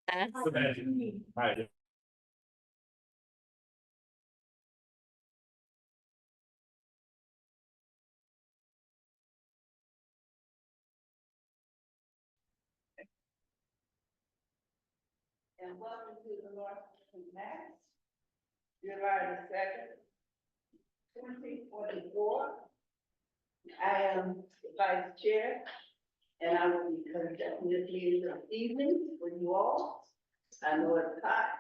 Right. And welcome to the North Mass, July the second, 2024. I am the vice chair, and I will be conducting this meeting this evening with you all. I know it's hot,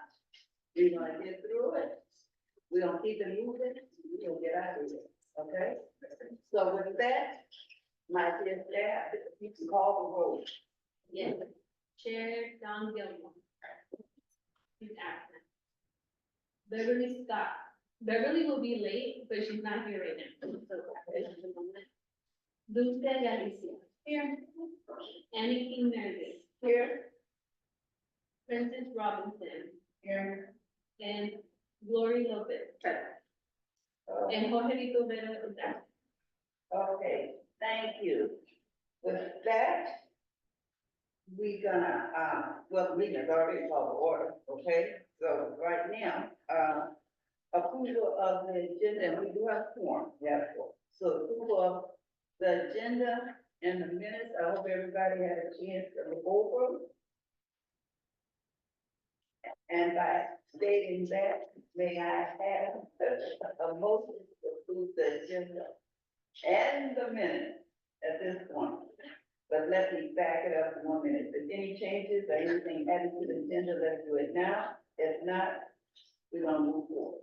we're gonna get through it. We're gonna keep it moving, we're gonna get out of here, okay? So with that, my dear staff, you can call the roll. Yes. Chair Don Gilmore. She's absent. Beverly Scott. Beverly will be late, but she's not here right now. Dulce Galicia. Here. Annie King Meredith. Here. Princess Robinson. Here. And Glory Lopez. And Jorge Rico Vera is absent. Okay, thank you. With that, we gonna, well, the meeting is already called to order, okay? So right now, approval of the agenda, and we do have form, yeah. So approval of the agenda and the minutes, I hope everybody had a chance to look over. And by stating that, may I have a motion to approve the agenda and the minutes at this point? But let me back it up for 1 minute. If any changes or anything added to the agenda, let's do it now. If not, we're gonna move forward.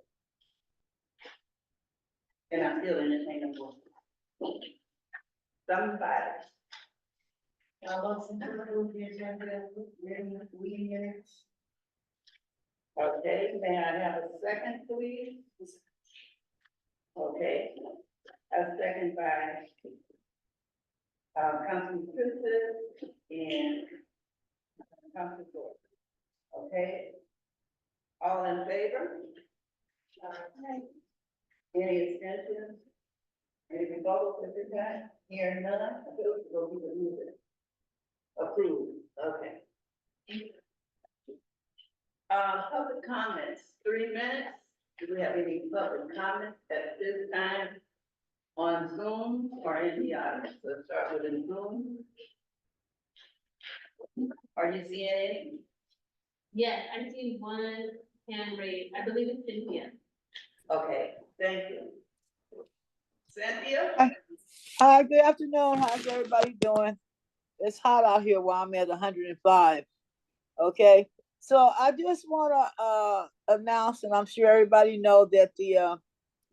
And I'm still entertaining more. Somebody. Motion to approve the agenda, reading minutes. Okay, may I have a second, please? Okay, a second by Councilman Christie and Councilman Gordon. Okay, all in favor? Any extensions? Any rebuttals at this time? Here none, those will be removed. Approved, okay. Public comments, 3 minutes. Do we have any public comments at this time on Zoom or in the audience? Let's start with the Zoom. Are you seeing any? Yes, I see one hand raised. I believe it's Cynthia. Okay, thank you. Cynthia? Hi, good afternoon. How's everybody doing? It's hot out here where I'm at 105. Okay, so I just want to announce, and I'm sure everybody know that the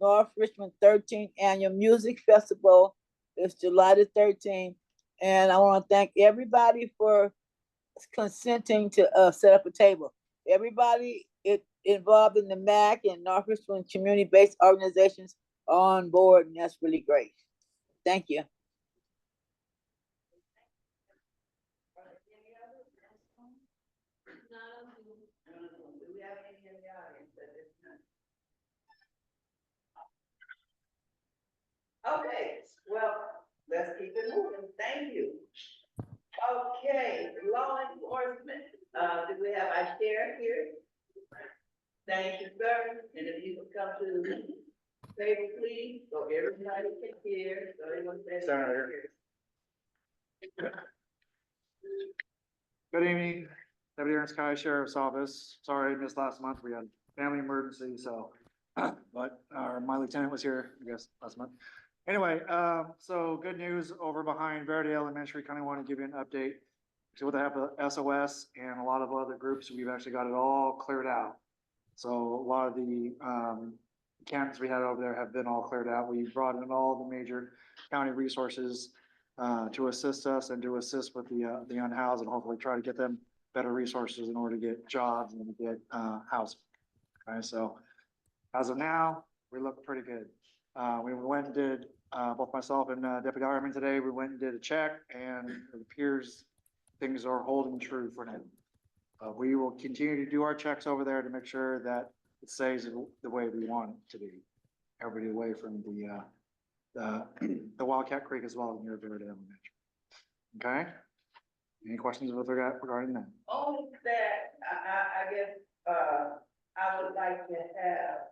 North Richmond 13th Annual Music Festival is July the 13th, and I want to thank everybody for consenting to set up a table. Everybody involved in the MAC and North Richmond community-based organizations are on board, and that's really great. Thank you. Do we have any in the audience at this time? Okay, well, let's keep it moving. Thank you. Okay, law enforcement, do we have our chair here? Thank you, sir. And if you could come to the table, please, so everybody can hear, so everyone says. Good evening, Deputy Ernst County Sheriff's Office. Sorry I missed last month. We had family emergency, so, but my lieutenant was here, I guess, last month. Anyway, so good news over behind Verde Elementary. Kind of want to give you an update to what they have with SOS and a lot of other groups. We've actually got it all cleared out. So a lot of the camps we had over there have been all cleared out. We brought in all the major county resources to assist us and to assist with the unhoused and hopefully try to get them better resources in order to get jobs and to get housing. Okay, so as of now, we look pretty good. We went and did, both myself and Deputy Ironman today, we went and did a check, and it appears things are holding true for now. We will continue to do our checks over there to make sure that it stays the way we want it to be. Everybody away from the Wildcat Creek as well as near Verde Elementary. Okay? Any questions with regarding that? Only that I guess, I would like to have,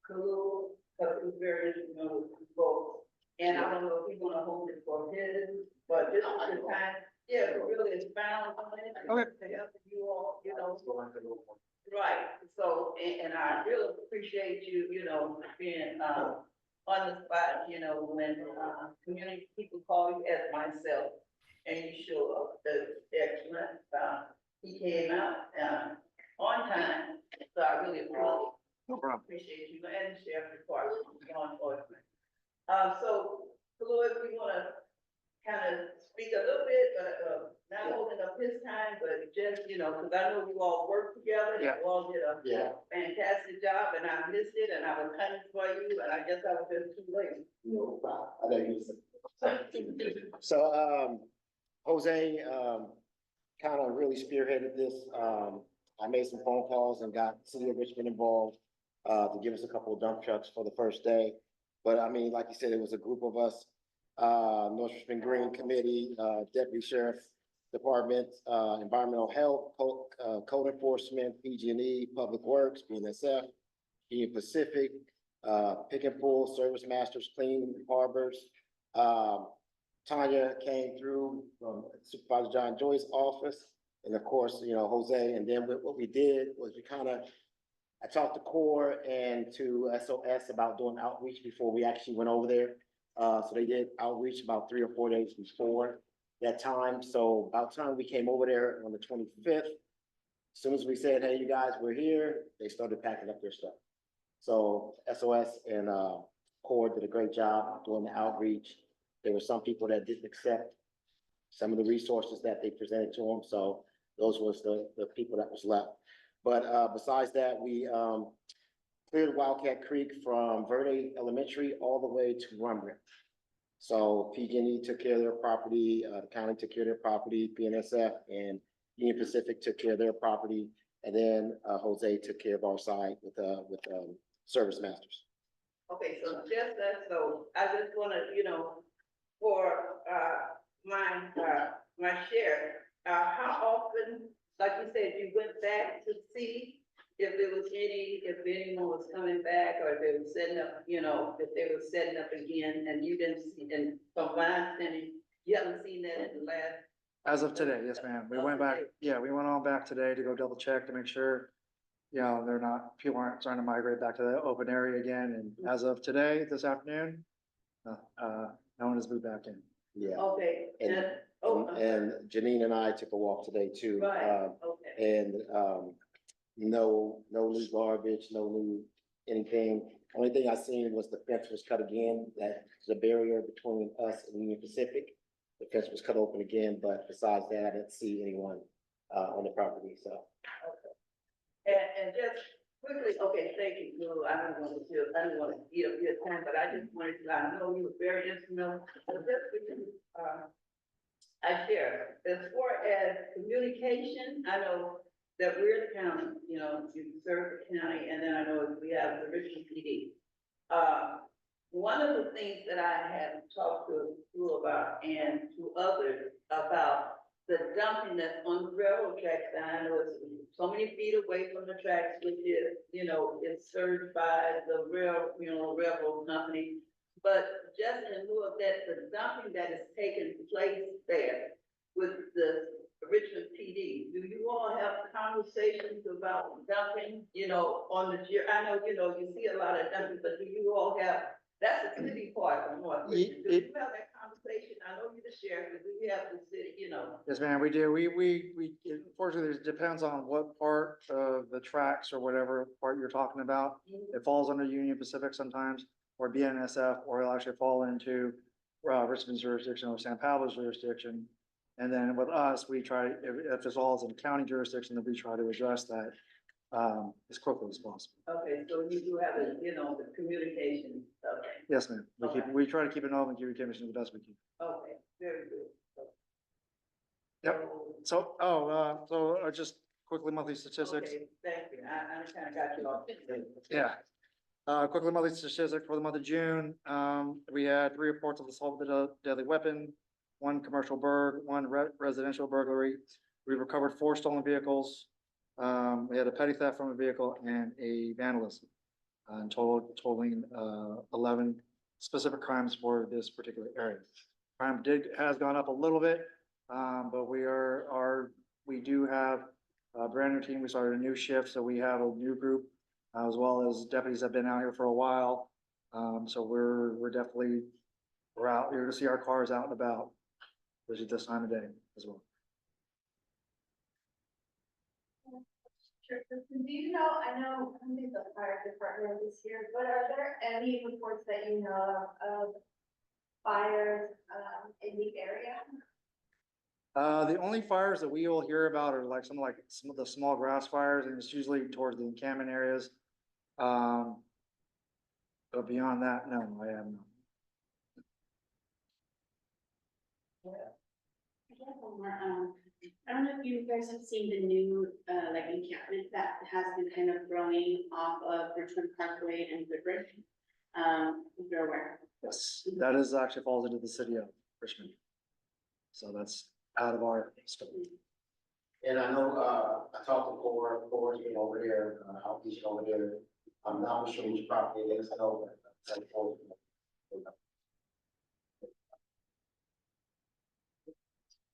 Khalil, because he's very instrumental with both. And I don't know if he's gonna hold it for his, but this is the time, yeah, to really expound on it. Okay. To help you all, you know. Right, so, and I really appreciate you, you know, being, on the spot, you know, when, community people call you as myself, and you show up, the excellent, he came out, on time, so I really No problem. appreciate you and the sheriff department, law enforcement. So, Lord, we wanna kind of speak a little bit, but, not holding up his time, but just, you know, because I know you all work together, Yeah. you all did a Yeah. fantastic job, and I missed it, and I was coming for you, and I guess I was just too late. No problem. I know you. So, Jose, kind of really spearheaded this. I made some phone calls and got City of Richmond involved, to give us a couple of dump trucks for the first day. But I mean, like you said, it was a group of us, North Richmond Green Committee, Deputy Sheriff Department, Environmental Health, Code Enforcement, PG&E, Public Works, BNSF, Union Pacific, Pick and Pull, Service Masters, Clean Harbors. Tanya came through from Supervisor John Joy's office, and of course, you know, Jose. And then what we did was I talked to Core and to SOS about doing outreach before we actually went over there. So they did outreach about 3 or 4 days before that time. So about time we came over there on the 25th, as soon as we said, hey, you guys, we're here, they started packing up their stuff. So SOS and Core did a great job doing the outreach. There were some people that didn't accept some of the resources that they presented to them. So those was the people that was left. But besides that, we cleared Wildcat Creek from Verde Elementary all the way to Rumbrick. So PG&E took care of their property, the county took care of their property, BNSF and Union Pacific took care of their property, and then Jose took care of our side with Service Masters. Okay, so just that, so I just wanna, you know, for, my share, how often, like you said, you went back to see if anyone was coming back, or if they were setting up, you know, if they were setting up again, and you didn't see, and from my understanding, you haven't seen that in the last. As of today, yes, ma'am. We went back, yeah, we went on back today to go double check to make sure, you know, people aren't trying to migrate back to the open area again. And as of today, this afternoon, no one has moved back in. Yeah. Okay, And- And Janine and I took a walk today too. right, okay, And no new garbage, no new anything. Only thing I seen was the fence was cut again. That's the barrier between us and Union Pacific. The fence was cut open again, but besides that, I didn't see anyone on the property, so. and just quickly, okay, thank you, Lou, I don't want to eat up your time, but I just wanted to, I know you were very instrumental, but just for you, I share, as far as communication, I know that we're the county, you know, you serve the county, and then I know we have the Richmond PD. One of the things that I have talked to you about and to others about the dumping that's on the railroad tracks, and I know it's so many feet away from the tracks, which is, you know, it's served by the railroad company. But just in lieu of that, the dumping that is taking place there with the Richmond PD, do you all have conversations about dumping, you know, on the, I know, you know, you see a lot of dumping, but do you all have, that's the city part of North Richmond. Do you have that conversation? I know you're the sheriff, but do you have the city, you know? Yes, ma'am, we do. Unfortunately, it depends on what part of the tracks or whatever part you're talking about. It falls under Union Pacific sometimes, or BNSF, or it'll actually fall into Richmond's jurisdiction or San Pablo's jurisdiction. And then with us, we try, if this all is in county jurisdiction, then we try to address that as quickly as possible. Okay, so you do have the, you know, the communication, okay, Yes, ma'am. We try to keep an open communication with us. We keep. okay, very good. Yep. So, just quickly monthly statistics. Okay, thank you, I kind of got you off. Yeah. Quickly monthly statistics for the month of June, we had 3 reports of assault with a deadly weapon, 1 commercial burg, 1 residential burglary. We recovered 4 stolen vehicles, We had a petty theft from a vehicle and a vandalism. In totaling 11 specific crimes for this particular area. Crime has gone up a little bit, but we do have a brand new team. We started a new shift, so we have a new group, as well as deputies have been out here for a while. So we're definitely, we're out here to see our cars out and about, especially this time of day as well. Sure. Do you know, I know, I think the fire department is here, but are there any reports that you know of fires, in the area? The only fires that we will hear about are like some of the small grass fires, and it's usually towards the encampment areas. But beyond that, no, I have not. I have one more, I don't know if you guys have seen the new, like encampment that has been kind of growing off of Richmond Parkway and Woodbridge. If you're aware. Yes, that is actually falls into the city of Richmond. So that's out of our scope. And I know, I talked to Cora's been over there, outreach over there. I'm not sure which property it is, I know.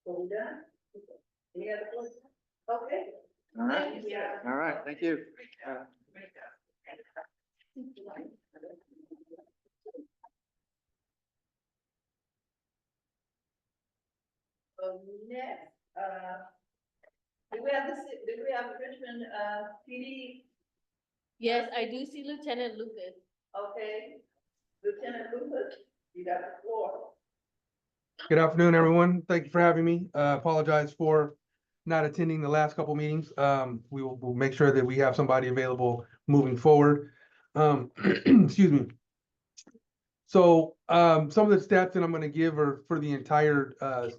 So we done? Any other questions? Okay. All right, Thank you. all right, thank you. Next, do we have Richmond, PD? Yes, I do see Lieutenant Lucas. Okay. Lieutenant Lucas, you got the floor. Good afternoon, everyone. Thank you for having me. Apologize for not attending the last couple meetings. We'll make sure that we have somebody available moving forward. Excuse me. So, some of the stats that I'm gonna give are for the entire,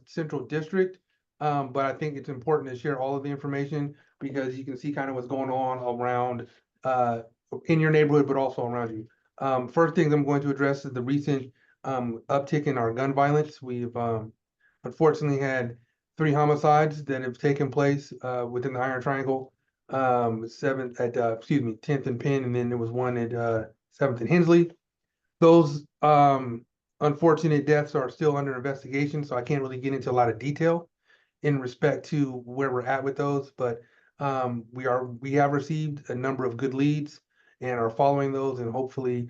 central district. But I think it's important to share all of the information because you can see kind of what's going on around, in your neighborhood, but also around you. First thing I'm going to address is the recent uptick in our gun violence. We've unfortunately had 3 homicides that have taken place within the Iron Triangle. 10th and Penn, and then there was one at 7th and Hensley. Those unfortunate deaths are still under investigation, so I can't really get into a lot of detail in respect to where we're at with those, but we have received a number of good leads and are following those, and hopefully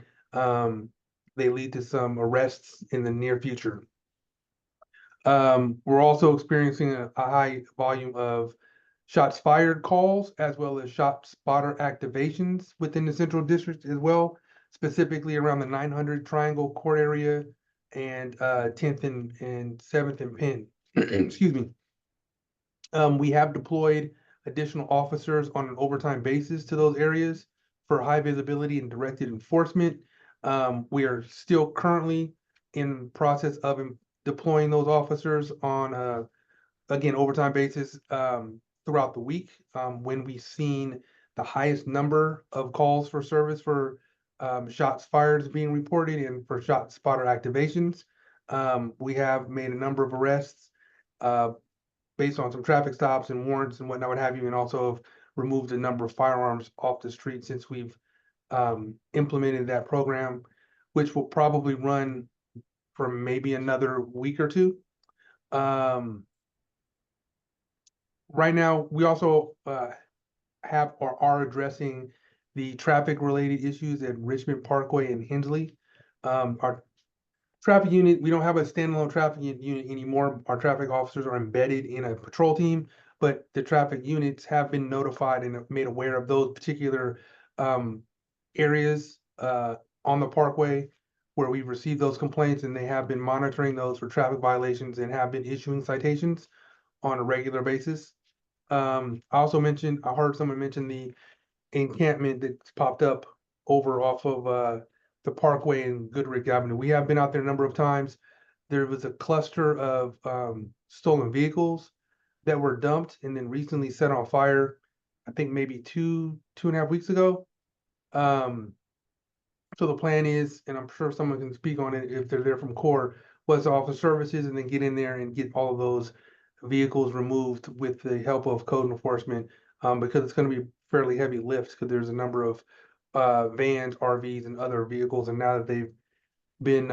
they lead to some arrests in the near future. We're also experiencing a high volume of shots fired calls as well as shot spotter activations within the central district as well, specifically around the 900 Triangle Court area and 10th and 7th and Penn. Excuse me. We have deployed additional officers on an overtime basis to those areas for high visibility and directed enforcement. We are still currently in process of deploying those officers on again, overtime basis throughout the week. When we've seen the highest number of calls for service for shots fired being reported and for shot spotter activations. We have made a number of arrests based on some traffic stops and warrants and whatnot, what have you, and also have removed a number of firearms off the street since we've implemented that program, which will probably run for maybe another week or two. Right now, we also have or are addressing the traffic related issues at Richmond Parkway and Hensley. Our traffic unit, we don't have a standalone traffic unit anymore. Our traffic officers are embedded in a patrol team, but the traffic units have been notified and made aware of those particular areas on the parkway where we've received those complaints, and they have been monitoring those for traffic violations and have been issuing citations on a regular basis. I heard someone mention the encampment that's popped up over off of the Parkway and Goodrich Avenue. We have been out there a number of times. There was a cluster of stolen vehicles that were dumped and then recently set on fire, I think maybe two and a half weeks ago. So the plan is, and I'm sure someone can speak on it if they're there from CORE, was to offer services and then get in there and get all of those vehicles removed with the help of code enforcement because it's gonna be fairly heavy lifts, because there's a number of vans, RVs, and other vehicles, and now that they've been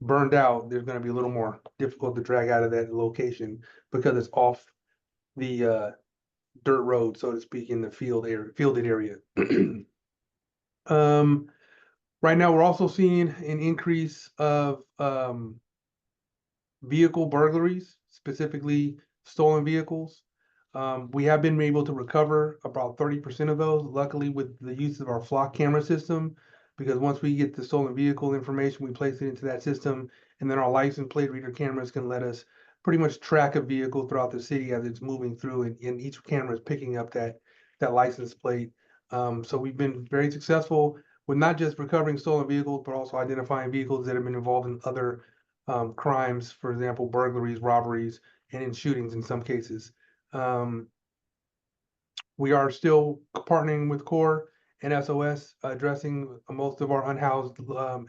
burned out, there's gonna be a little more difficult to drag out of that location because it's off the dirt road, so to speak, in the fielded area. Right now, we're also seeing an increase of vehicle burglaries, specifically stolen vehicles. We have been able to recover about 30% of those, luckily with the use of our flock camera system, because once we get the stolen vehicle information, we place it into that system, and then our license plate reader cameras can let us pretty much track a vehicle throughout the city as it's moving through, and each camera is picking up that license plate. So we've been very successful with not just recovering stolen vehicles, but also identifying vehicles that have been involved in other crimes, for example, burglaries, robberies, and in shootings in some cases. Um, we are still partnering with CORE and SOS, addressing most of our unhoused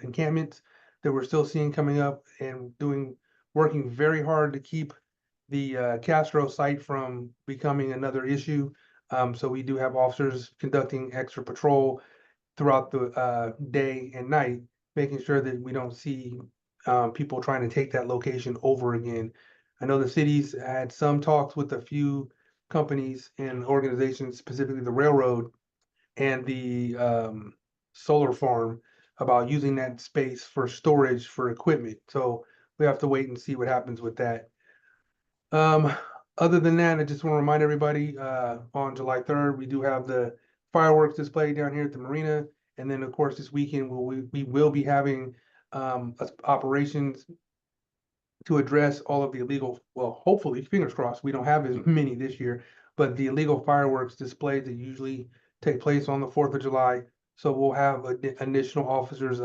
encampments that we're still seeing coming up, and working very hard to keep the Castro site from becoming another issue. So we do have officers conducting extra patrol throughout the day and night, making sure that we don't see people trying to take that location over again. I know the city's had some talks with a few companies and organizations, specifically the railroad and the solar farm, about using that space for storage for equipment. So we have to wait and see what happens with that. Um, Other than that, I just want to remind everybody, on July 3rd, we do have the fireworks display down here at the marina. And then, of course, this weekend, we will be having operations to address all of the illegal, well, hopefully, fingers crossed, we don't have as many this year, but the illegal fireworks displays that usually take place on the 4th of July. So we'll have additional officers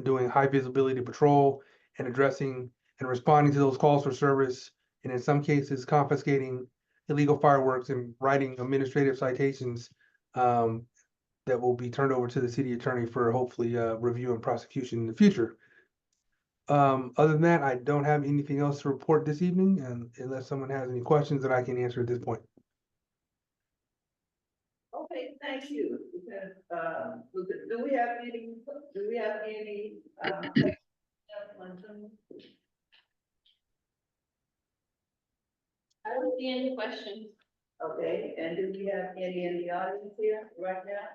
doing high visibility patrol and addressing and responding to those calls for service, and in some cases confiscating illegal fireworks and writing administrative citations that will be turned over to the city attorney for hopefully review and prosecution in the future. Other than that, I don't have anything else to report this evening, and unless someone has any questions that I can answer at this point. Okay, thank you. Because, do we have any, I don't see any questions. okay, and do we have any in the audience here right now?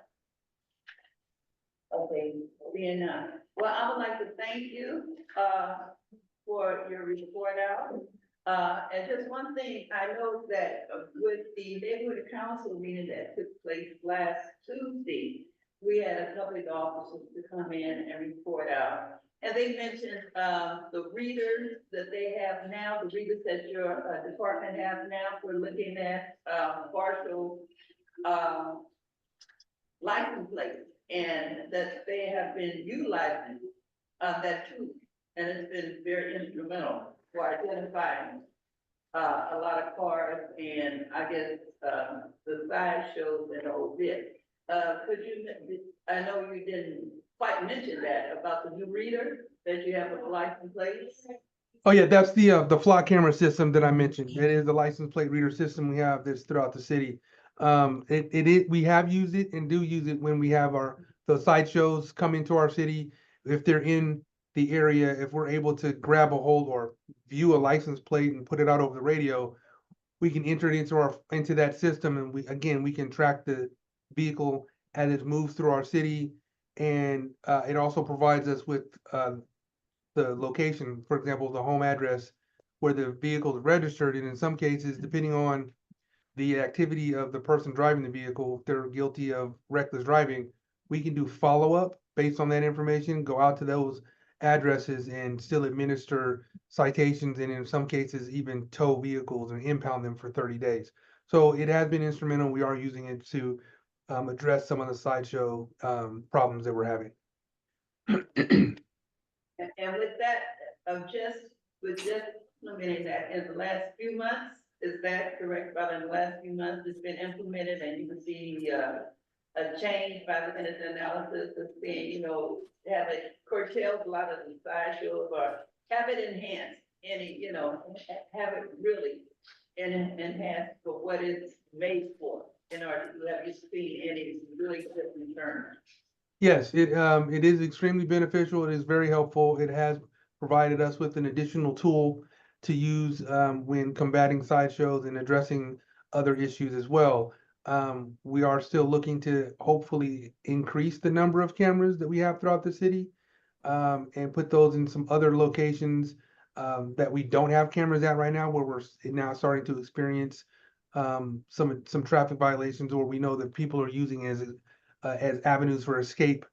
Okay, being none. Well, I would like to thank you, for your report out. And just one thing, I know that with the neighborhood council meeting that took place last Tuesday, we had a couple of officers to come in and report out. And they mentioned, the readers that they have now, the readers that your department has now for looking at, partial, license plates, and that they have been utilizing, that tool. And it's been very instrumental for identifying a lot of cars, and I guess the side shows and all bit. Could you, I know you didn't quite mention that about the new reader that you have with the license plates. Oh yeah, that's the flock camera system that I mentioned. It is the license plate reader system we have that's throughout the city. We have used it and do use it when we have the sideshows come into our city. If they're in the area, if we're able to grab a hold or view a license plate and put it out over the radio, we can enter it into that system, and we can track the vehicle as it moves through our city. And it also provides us with the location, for example, the home address where the vehicle is registered. And in some cases, depending on the activity of the person driving the vehicle, if they're guilty of reckless driving, we can do follow-up based on that information, go out to those addresses and still administer citations, and in some cases even tow vehicles and impound them for 30 days. So it has been instrumental. We are using it to address some of the sideshow problems that we're having. And with that, with just implementing that in the last few months, is that correct? About in the last few months, it's been implemented, and you can see a change by looking at the analysis of seeing, have it curtailed a lot of the sideshows, or have it enhanced have it really enhanced for what it's made for. in order to have you seen any really good return? Yes, it is extremely beneficial. It is very helpful. It has provided us with an additional tool to use when combating sideshows and addressing other issues as well. We are still looking to hopefully increase the number of cameras that we have throughout the city and put those in some other locations that we don't have cameras at right now, where we're now starting to experience some traffic violations, or we know that people are using as avenues for escape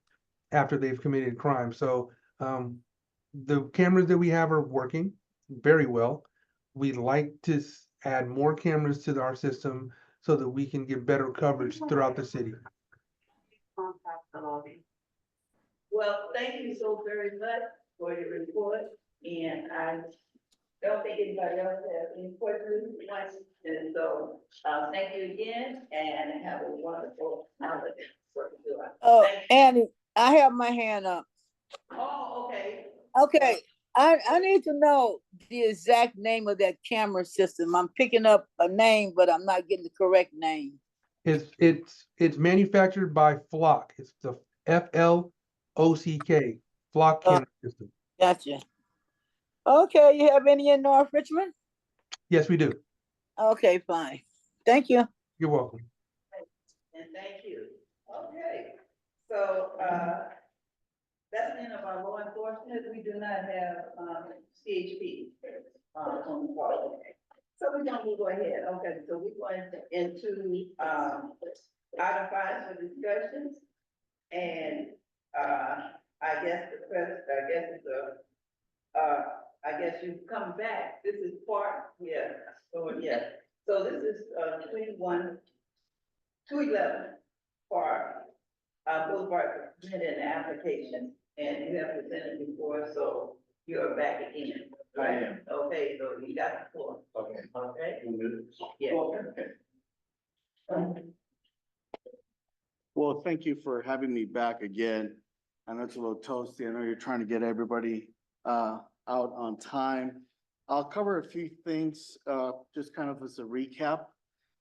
after they've committed crime. So the cameras that we have are working very well. We'd like to add more cameras to our system so that we can get better coverage throughout the city. Well, thank you so very much for your report, and I don't think anybody else has any questions, and so, thank you again, and have a wonderful holiday. Oh, Thank you. Annie, I have my hand up. Oh, okay. Okay, I need to know the exact name of that camera system. I'm picking up a name, but I'm not getting the correct name. It's manufactured by Flock. It's the FLOCK, Flock camera system. Gotcha. Okay, you have any in North Richmond? Yes, we do. Okay, fine. Thank you. You're welcome. And thank you. Okay, so, that's the end of our law enforcement. We do not have, CHP, on the call. So we're gonna move ahead. Okay, so we're going into, item 5 for discussions. And, I guess I guess you've come back. This is part, yeah, so, yeah. So this is, 211 for Boulevard presented an application, and you have presented before, so you're back again. I am. Okay, so you got the floor. Okay. Okay? Yeah. Yeah. Well, thank you for having me back again. I know it's a little toasty. I know you're trying to get everybody out on time. I'll cover a few things, just kind of as a recap.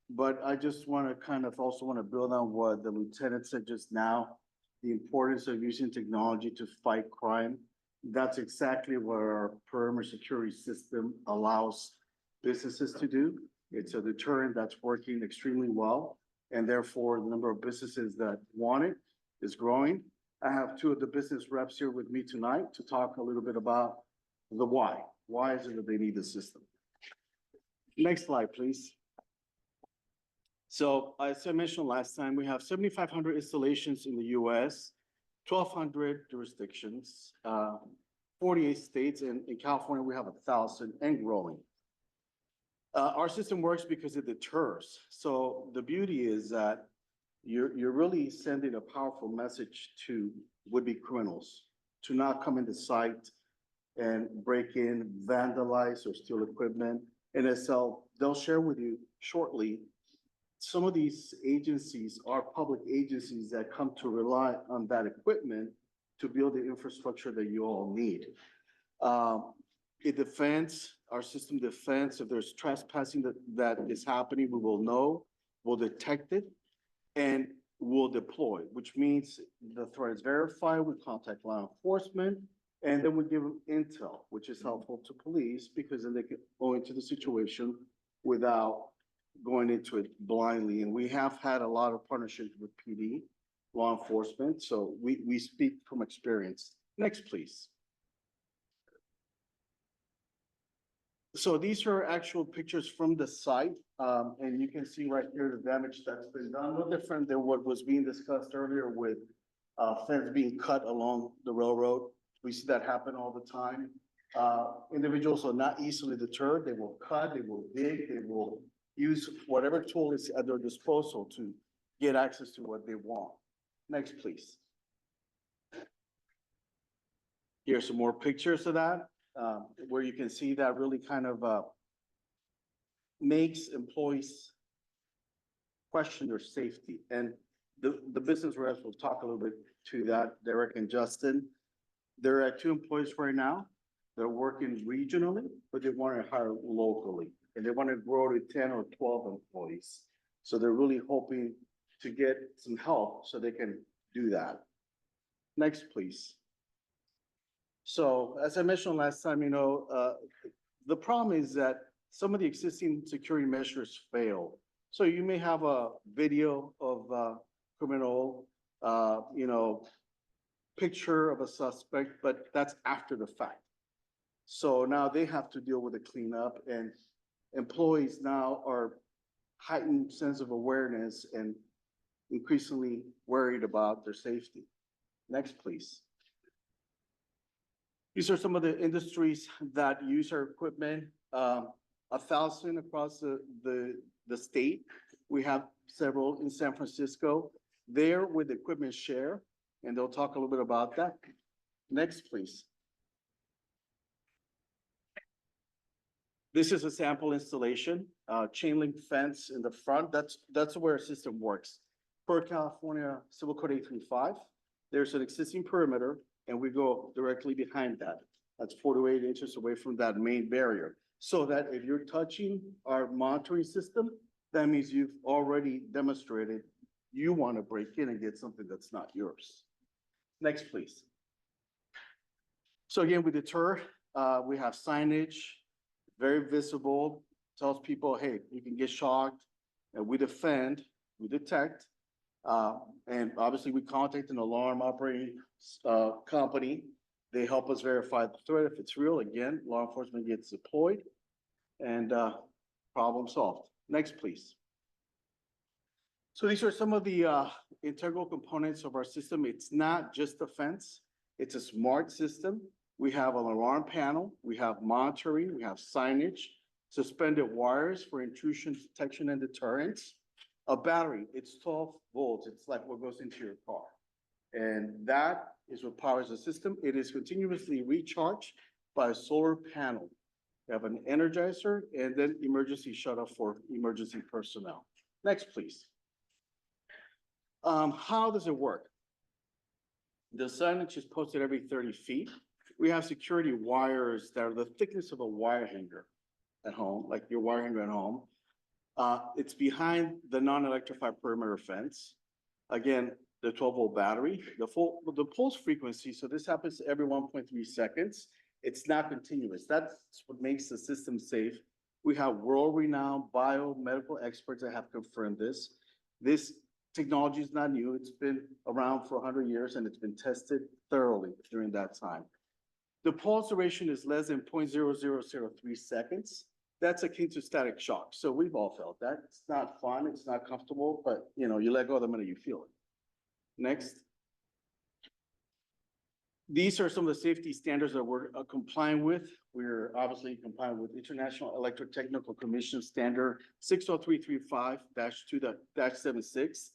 But I just want to kind of also want to build on what the lieutenant said just now, the importance of using technology to fight crime. That's exactly what our perimeter security system allows businesses to do. It's a deterrent that's working extremely well, and therefore the number of businesses that want it is growing. I have two of the business reps here with me tonight to talk a little bit about the why. Why is it that they need the system? Next slide, please. So as I mentioned last time, we have 7,500 installations in the US, 1,200 jurisdictions, 48 states, and in California, we have 1,000 and growing. Our system works because it deters. So the beauty is that you're really sending a powerful message to would-be criminals to not come into sight and break in, vandalize, or steal equipment. And as they'll share with you shortly, some of these agencies are public agencies that come to rely on that equipment to build the infrastructure that you all need. It defends, our system defends, if there's trespassing that is happening, we will know, we'll detect it, and we'll deploy, which means the threat is verified, we contact law enforcement, and then we give them intel, which is helpful to police because then they can go into the situation without going into it blindly. And we have had a lot of partnerships with PD, law enforcement, so we speak from experience. Next, please. So these are actual pictures from the site, and you can see right here the damage that's been done, no different than what was being discussed earlier with fence being cut along the railroad. We see that happen all the time. Individuals are not easily deterred. They will cut, they will dig, they will use whatever tool is at their disposal to get access to what they want. Next, please. Here's some more pictures of that, where you can see that really kind of makes employees question their safety. And the business reps will talk a little bit to that, Derek and Justin. There are 2 employees right now. They're working regionally, but they want to hire locally. And they want to grow to 10 or 12 employees. So they're really hoping to get some help so they can do that. Next, please. So as I mentioned last time, the problem is that some of the existing security measures fail. So you may have a video of a criminal, picture of a suspect, but that's after the fact. So now they have to deal with the cleanup, and employees now are heightened sense of awareness and increasingly worried about their safety. Next, please. These are some of the industries that use our equipment, 1,000 across the state. We have several in San Francisco. There with equipment share, and they'll talk a little bit about that. Next, please. This is a sample installation, chain link fence in the front. That's where our system works. Per California Civil Code 835, there's an existing perimeter, and we go directly behind that. That's 4 to 8 inches away from that main barrier. So that if you're touching our monitoring system, that means you've already demonstrated you want to break in and get something that's not yours. Next, please. So again, we deter, we have signage, very visible, tells people, hey, you can get shocked, and we defend, we detect, and obviously we contact an alarm operating company. They help us verify the threat. If it's real, again, law enforcement gets deployed, and problem solved. Next, please. So these are some of the integral components of our system. It's not just a fence, it's a smart system. We have an alarm panel, we have monitoring, we have signage, suspended wires for intrusion detection and deterrence. A battery, it's 12 volts. It's like what goes into your car. And that is what powers the system. It is continuously recharged by a solar panel. We have an energizer and then emergency shut off for emergency personnel. Next, please. How does it work? The signage is posted every 30 feet. We have security wires that are the thickness of a wire hanger at home, like your wire hanger at home. It's behind the non-electrified perimeter fence. Again, the 12-volt battery, the pulse frequency, so this happens every 1.3 seconds. It's not continuous. That's what makes the system safe. We have world-renowned biomedical experts that have confirmed this. This technology is not new. It's been around for 100 years, and it's been tested thoroughly during that time. The pulse duration is less than 0.0003 seconds. That's akin to static shock. So we've all felt that. It's not fun, it's not comfortable, but you let go the minute you feel it. Next. These are some of the safety standards that we're complying with. We're obviously complying with International Electrotechnical Commission Standard 60335-2-76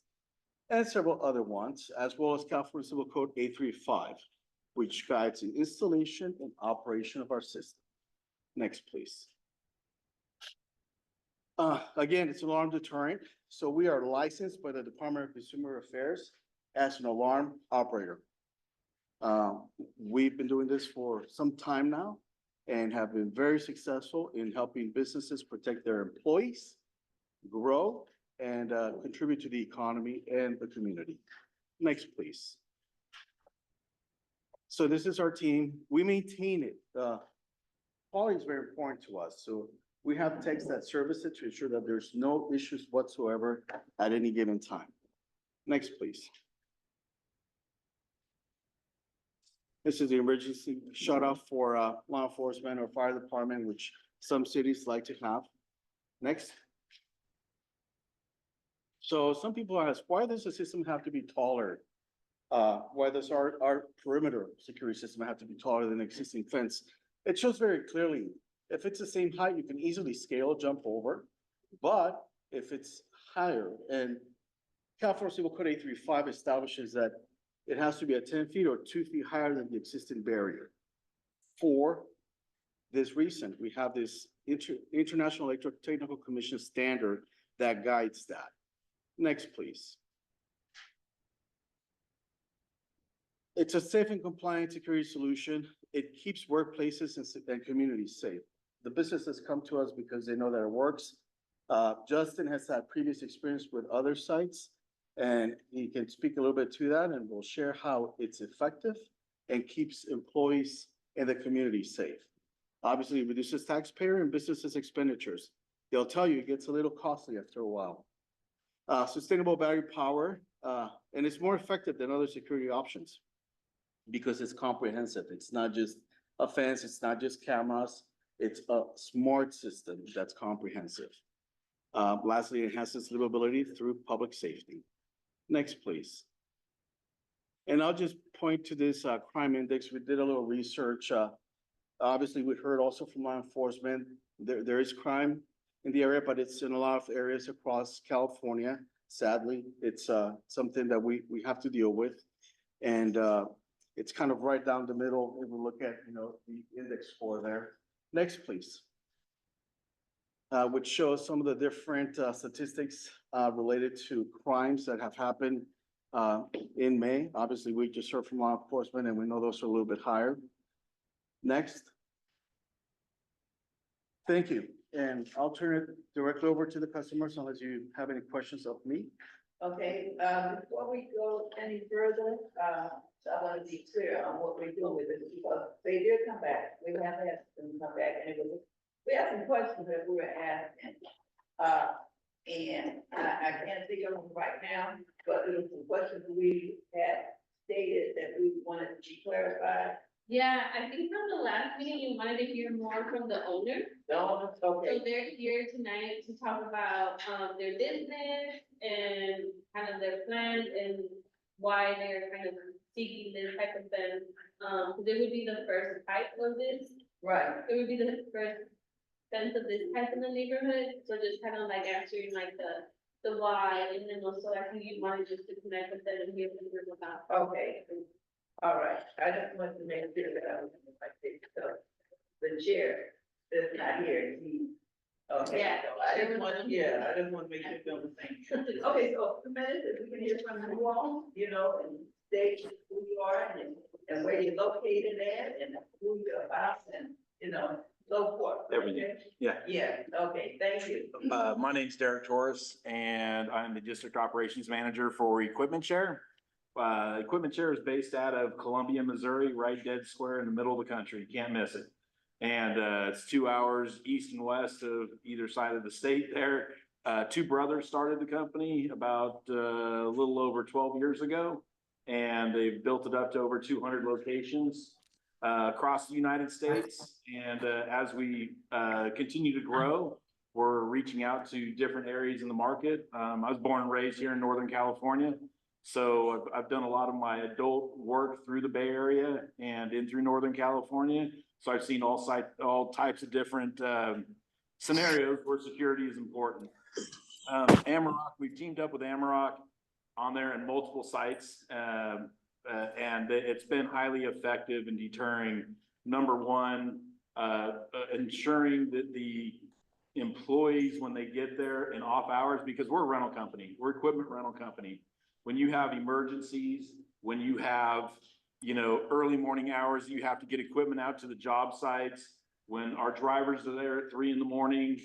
and several other ones, as well as California Civil Code 835, which guides the installation and operation of our system. Next, please. Again, it's alarm deterrent. So we are licensed by the Department of Consumer Affairs as an alarm operator. We've been doing this for some time now and have been very successful in helping businesses protect their employees, grow, and contribute to the economy and the community. Next, please. So this is our team. We maintain it. Quality is very important to us. So we have techs that service it to ensure that there's no issues whatsoever at any given time. Next, please. This is the emergency shut off for law enforcement or fire department, which some cities like to have. Next. So some people ask, why does the system have to be taller? Why does our perimeter security system have to be taller than the existing fence? It shows very clearly, if it's the same height, you can easily scale, jump over. But if it's higher, and California Civil Code 835 establishes that it has to be at 10 feet or 2 feet higher than the existing barrier. For this reason, we have this International Electrotechnical Commission standard that guides that. Next, please. It's a safe and compliant security solution. It keeps workplaces and communities safe. The businesses come to us because they know that it works. Justin has had previous experience with other sites, and he can speak a little bit to that, and we'll share how it's effective and keeps employees and the community safe. Obviously, it reduces taxpayer and businesses expenditures. They'll tell you it gets a little costly after a while. Sustainable battery power, and it's more effective than other security options because it's comprehensive. It's not just a fence, it's not just cameras, it's a smart system that's comprehensive. Lastly, it enhances livability through public safety. Next, please. And I'll just point to this crime index. We did a little research. Obviously, we heard also from law enforcement, there is crime in the area, but it's in a lot of areas across California. Sadly, it's something that we have to deal with. And it's kind of right down the middle if we look at, the index score there. Next, please. Which shows some of the different statistics related to crimes that have happened in May. Obviously, we just heard from law enforcement and we know those are a little bit higher. Next. Thank you. And I'll turn it directly over to the customers unless you have any questions of me. Okay, before we go any further, so I want to be clear on what we're doing with it, because they did come back. We have had them come back, and we had some questions that we were asking. And I can't think of them right now, but there were some questions we had stated that we wanted to be clarified. Yeah, I think from the last meeting, you wanted to hear more from the owner. No, okay. So they're here tonight to talk about, their business and kind of their plans and why they're kind of seeking this type of fence. Cause it would be the first type of this. Right. It would be the first fence of this type in the neighborhood. So just kind of like answering like the why, and then also I think you wanted just to connect with them and hear from them about. Okay, all right, I just want to make sure that I was in my seat, so the chair is not here, okay, Yeah. so I just want to make sure I'm the same. Okay, so the minutes, if we can hear from you all, and state who you are and where you're located at and who you're about and, so forth. Everything. Okay? Yeah. Yeah, okay, thank you. My name's Derek Torres and I'm the district operations manager for Equipment Share. Equipment Share is based out of Columbia, Missouri, right dead square in the middle of the country. You can't miss it. And it's 2 hours east and west of either side of the state there. Two brothers started the company about a little over 12 years ago, and they've built it up to over 200 locations across the United States. And as we continue to grow, we're reaching out to different areas in the market. I was born and raised here in Northern California. So I've done a lot of my adult work through the Bay Area and in through Northern California. So I've seen all types of different scenarios where security is important. Amarok, we've teamed up with Amarok on there in multiple sites. And it's been highly effective in deterring, number one, ensuring that the employees, when they get there in off hours, because we're a rental company, we're equipment rental company. When you have emergencies, when you have, early morning hours, you have to get equipment out to the job sites. When our drivers are there at 3 a.m,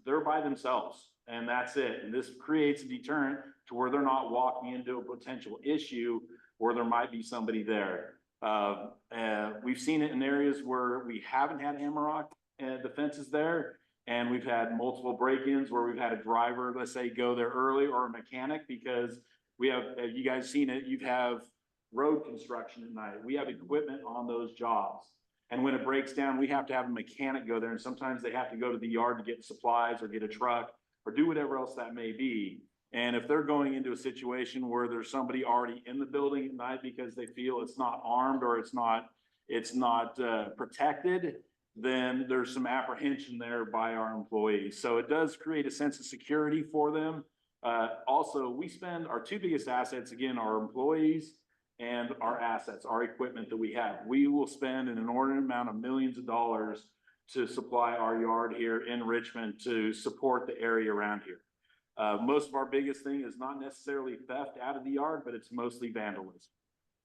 they're by themselves and that's it. And this creates a deterrent to where they're not walking into a potential issue where there might be somebody there. We've seen it in areas where we haven't had Amarok defenses there. And we've had multiple break-ins where we've had a driver, let's say, go there early, or a mechanic, because we have you guys seen it, you have road construction at night. We have equipment on those jobs. And when it breaks down, we have to have a mechanic go there. And sometimes they have to go to the yard to get supplies or get a truck or do whatever else that may be. And if they're going into a situation where there's somebody already in the building at night because they feel it's not armed or it's not protected, then there's some apprehension there by our employees. So it does create a sense of security for them. Also, we spend our two biggest assets, again, our employees and our assets, our equipment that we have. We will spend an inordinate amount of millions of dollars to supply our yard here in Richmond to support the area around here. Most of our biggest thing is not necessarily theft out of the yard, but it's mostly vandalism.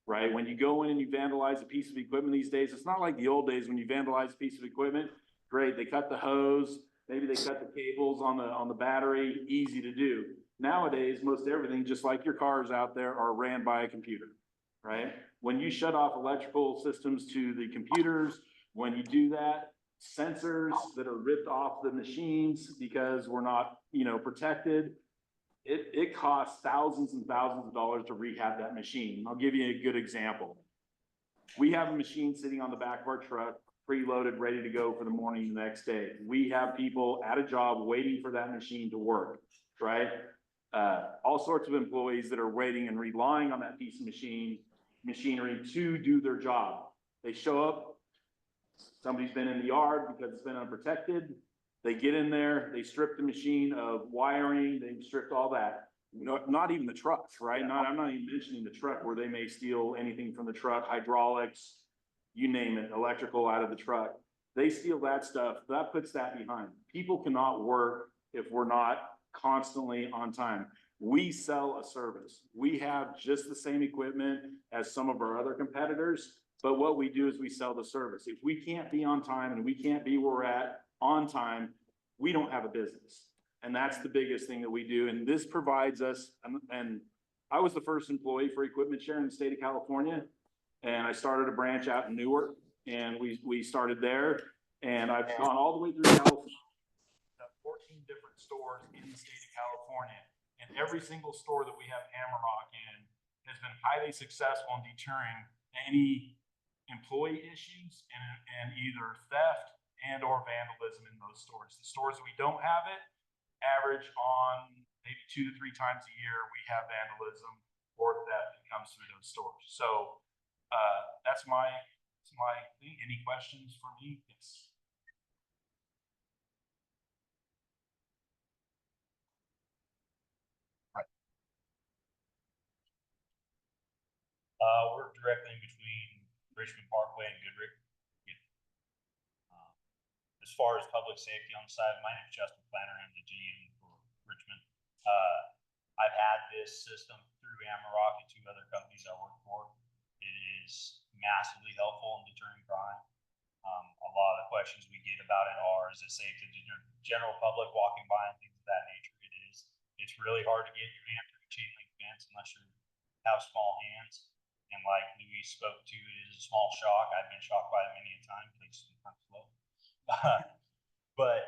Right? When you go in and you vandalize a piece of equipment these days, it's not like the old days when you vandalize a piece of equipment. Great, they cut the hose, Maybe they cut the cables on the battery, easy to do. Nowadays, most everything, just like your cars out there, are ran by a computer, right? When you shut off electrical systems to the computers, when you do that, sensors that are ripped off the machines because we're not, protected, it costs thousands and thousands of dollars to rehab that machine. I'll give you a good example. We have a machine sitting on the back of our truck, preloaded, ready to go for the morning the next day. We have people at a job waiting for that machine to work, right? All sorts of employees that are waiting and relying on that piece of machinery to do their job. They show up, somebody's been in the yard because it's been unprotected. They get in there, they strip the machine of wiring, they've stripped all that. Not even the trucks, right? I'm not even mentioning the truck where they may steal anything from the truck, hydraulics, you name it, electrical out of the truck. They steal that stuff, that puts that behind. People cannot work if we're not constantly on time. We sell a service. We have just the same equipment as some of our other competitors, but what we do is we sell the service. If we can't be on time and we can't be where we're at on time, we don't have a business. And that's the biggest thing that we do. And this provides us, and I was the first employee for Equipment Share in the state of California. And I started a branch out in Newark, and we started there. And I've gone all the way through California, 14 different stores in the state of California. And every single store that we have Hammerrock in has been highly successful in deterring any employee issues and either theft and or vandalism in those stores. The stores that we don't have it, average on maybe 2 to 3 times a year, we have vandalism or theft that comes through those stores. So that's my thing. Any questions for me? Yes. Right. We're directly in between Richmond Parkway and Goodrich. As far as public safety on the side, my name is Justin Planner. I'm the GM for Richmond. I've had this system through Amarok and 2 other companies I work for. It is massively helpful in deterring crime. A lot of the questions we get about it are, is it safe to the general public walking by and things of that nature? It is. It's really hard to get your hand through a chain link fence unless you have small hands. And like Louis spoke to, it is a small shock. I've been shocked by it many a time. Please sometimes slow. But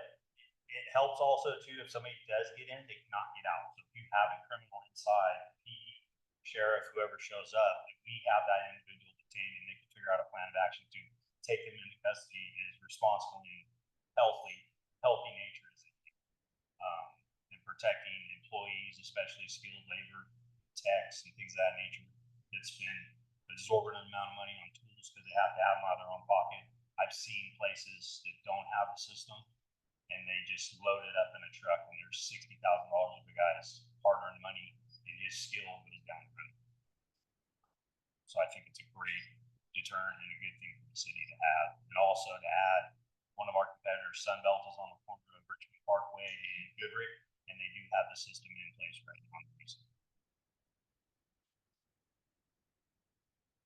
it helps also too, if somebody does get in, they cannot get out. So if you have a criminal inside, PD, sheriff, whoever shows up, if we have that individual detained and they can figure out a plan of action to take them into custody is responsible and healthy nature is and protecting employees, especially skilled labor, techs and things of that nature. It's been absorbing an amount of money on tools because they have to have them out of their own pocket. I've seen places that don't have a system and they just load it up in a truck and there's $60,000 of the guy's hard-earned money and his skill goes down the road. So I think it's a great deterrent and a good thing for the city to have. And also to add, one of our competitors, Sunbelt, is on the corner of Richmond Parkway and Goodrich, and they do have the system in place right now.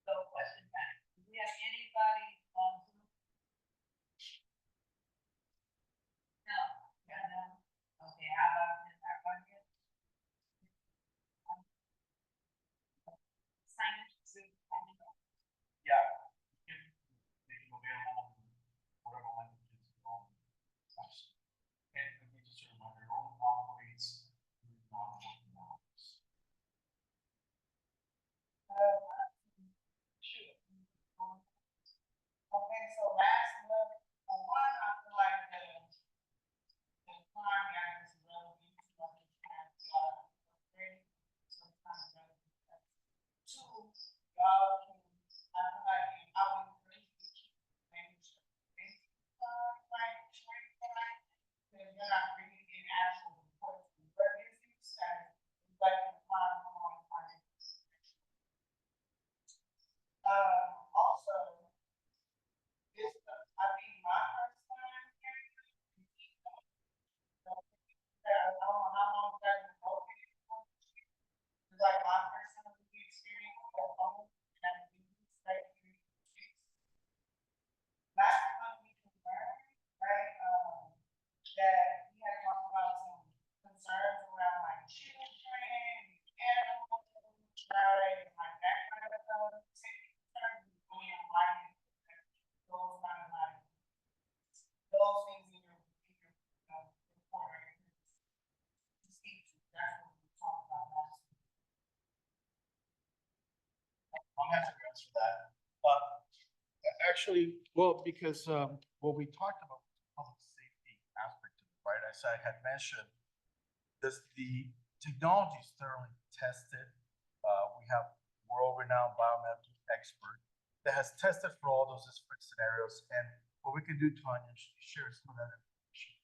So question time. Do we have anybody on Zoom? No. Okay, how about this? Yeah. Make them available in whatever languages you want. And just a reminder, it only operates through non-working hours. actually, well, because, what we talked about, public safety aspect of it, right? As I had mentioned, the technology is thoroughly tested. We have world-renowned biomedical expert that has tested for all those different scenarios. And what we can do, Tanya, is share some of that information.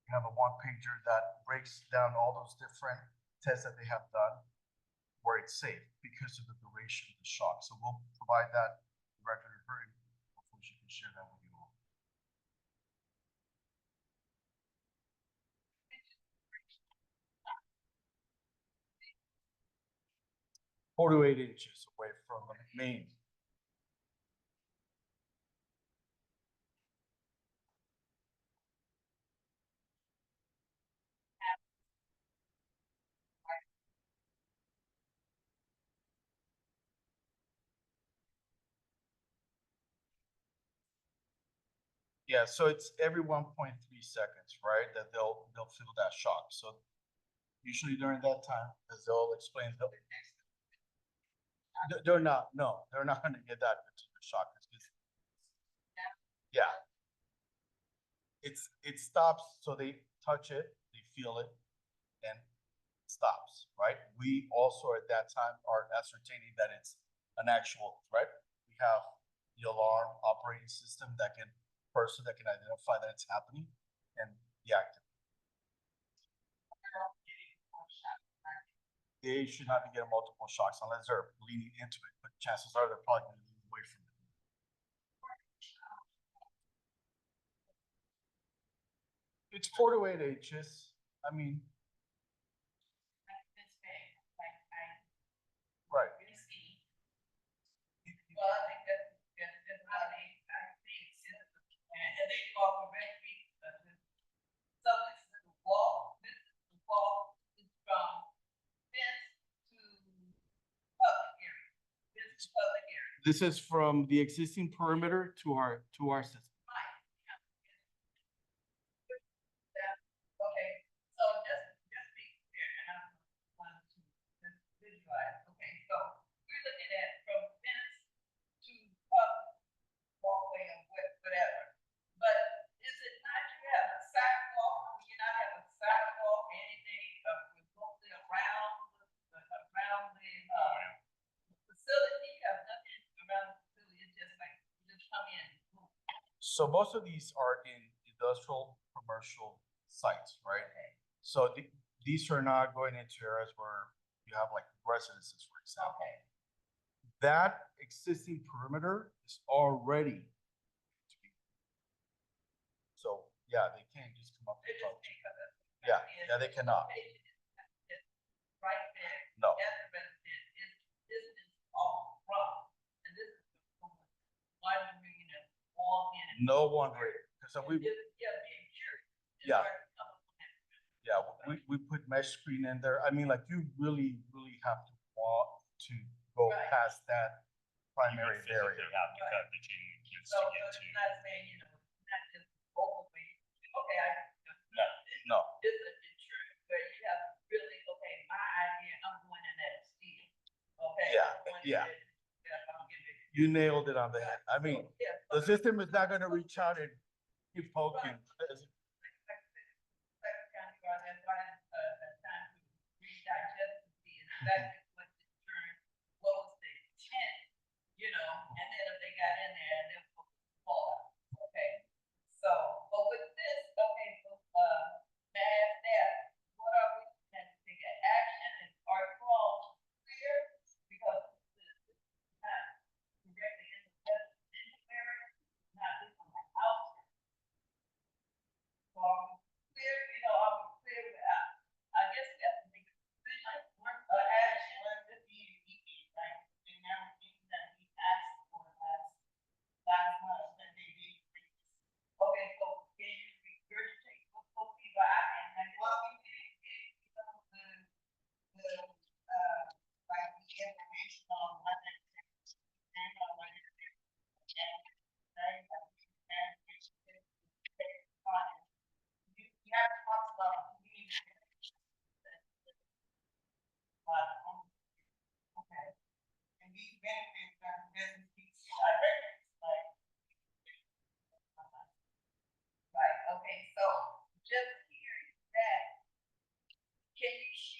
We have a one pager that breaks down all those different tests that they have done where it's safe because of the duration of the shock. So we'll provide that record of her, and hopefully she can share that with you all. 48 inches away from the main. Yeah, so it's every 1.3 seconds, right? That they'll feel that shock. So usually during that time, as they'll explain, they're not, no, they're not gonna get that particular shock. Yeah. It stops, so they touch it, they feel it, and it stops, right? We also at that time are ascertaining that it's an actual threat. We have the alarm operating system that can identify that it's happening and deactivate. They should not be getting multiple shocks unless they're leaning into it, but chances are they're probably going to lean away from it. It's 4 to 8 inches. I mean, right. Well, I think that's probably, I think, and then you also mentioned, so this is the wall, is from fence to public area. This is public area. This is from the existing perimeter to our system. Okay, so just be clear, and I want to visualize, okay, so we're looking at from fence to public walkway and whatever. But is it not, you have a sidewalk, you not have a sidewalk, anything, remotely around the facility, you have nothing around the facility, it's just like, you just come in. So most of these are in industrial, commercial sites, right? Okay. So these are not going into areas where you have like residences, for example. Okay. That existing perimeter is already to be. So yeah, they can't just come up. They and just talk to think of it. you. Yeah, they cannot. It's right there. No. As a resident, this is all wrong. And this is why we're bringing it all in. No one rate, because we, Yeah, being curious. Yeah. yeah, we put mesh screen in there. I mean, like you really have to walk to go Right. past that primary You physically barrier. have to cut the chain link fence So to get it's to. not saying, not just openly, okay, No, this is insurance, where you have to really, okay, my idea, I'm going in that steel. Okay. Yeah, I'm going in yeah. that- I'm getting it. you nailed it on the head. I mean, Yeah, the system is not gonna reach out and keep poking. County Guard, that's why, time to redigest and see exactly what the insurance, what was the intent, and then if they got in there, and then fall out, okay? So, but with this, okay, so, may I ask that, what are we, can take an action, and are you all clear? Because this is not directly in the area, not just on the house. So are we clear, are we clear with, I guess we have to make a decision, action,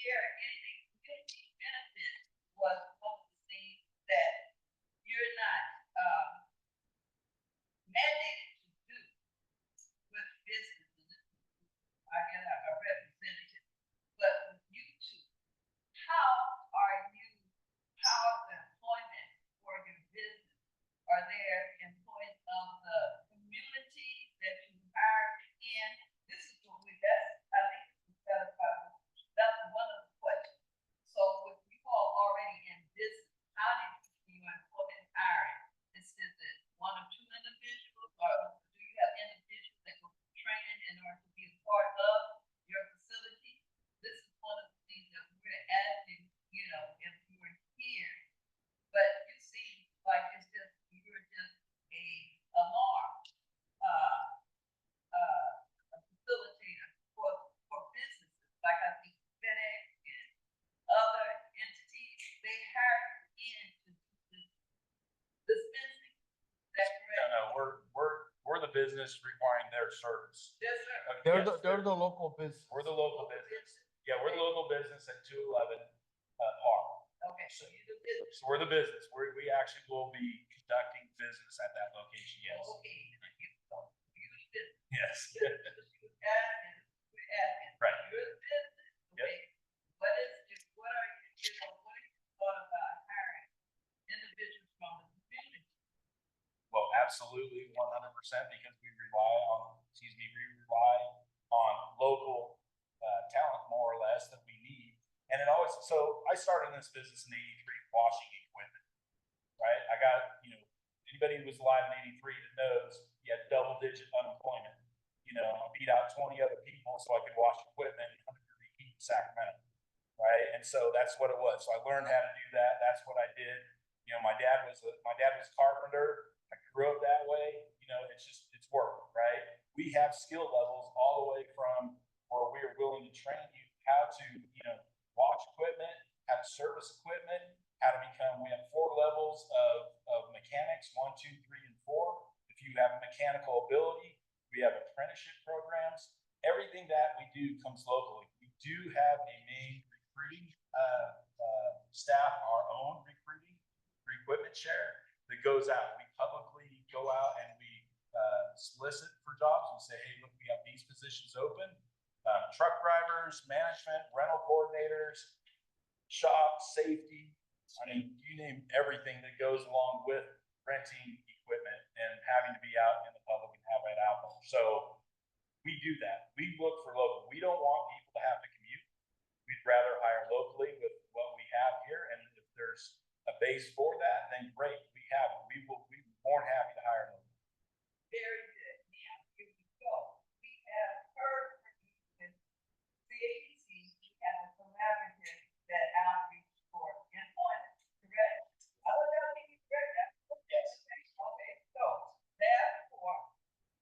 share anything, community benefits was one of the things that you're not, mandated to do with businesses. I get a representative, but with you two, how are you, how is the employment for your business? Are there employees of the community that you hired in? This is what we, that's, I think, that's one of the questions. So with you all already in business, how did you employ and hiring? Is it one or two individuals, or do you have individuals that go through training in order to be a part of your facility? This is one of the things that we're asking, you know, if you were here. But you seem like it's just, you're just a alarm, a facilitator for businesses, like I think FedEx and other entities, they hire you in to do this dispensing. Is that correct? No, we're the business requiring their service. Yes, sir. They're the local business. We're the local business. Yeah, we're the local business at 211 Park. Okay, so you do business. So we're the business. We actually will be conducting business at that location, yes. Okay, you do business. Yes. You admin, we're admin. Right. You're the business, Yep. okay? What are you, what are you thought about hiring individuals from the community? Well, absolutely, 100%, because we rely on local talent, more or less, that we need. And it always, so I started in this business in '83, washing equipment, right? I got, anybody who was alive in '83 that knows you had double-digit unemployment. I beat out 20 other people so I could wash equipment in 100-degree heat in Sacramento, right? And so that's what it was. So I learned how to do that. That's what I did. My dad was a carpenter. I grew up that way. It's work, right? We have skill levels all the way from where we are willing to train you how to, watch equipment, how to service equipment, how to become, we have 4 levels of mechanics, 1, 2, 3, and 4. If you have mechanical ability, we have apprenticeship programs. Everything that we do comes locally. We do have a main recruiting staff, our own recruiting for equipment share that goes out. We publicly go out and we solicit for jobs and say, hey, look, we have these positions open. Truck drivers, management, rental coordinators, shop, safety. I mean, you name everything that goes along with renting equipment and having to be out in the public and have it out there. So we do that. We look for local. We don't want people to have to commute. We'd rather hire locally with what we have here. And if there's a base for that, then great, we have it. We'd be more than happy to hire locally. Very good. Now, here we go. We have heard from you with CABC, we have a collaborative that outreach for employment, correct? I don't know if you correct that. Yes. Okay, so therefore,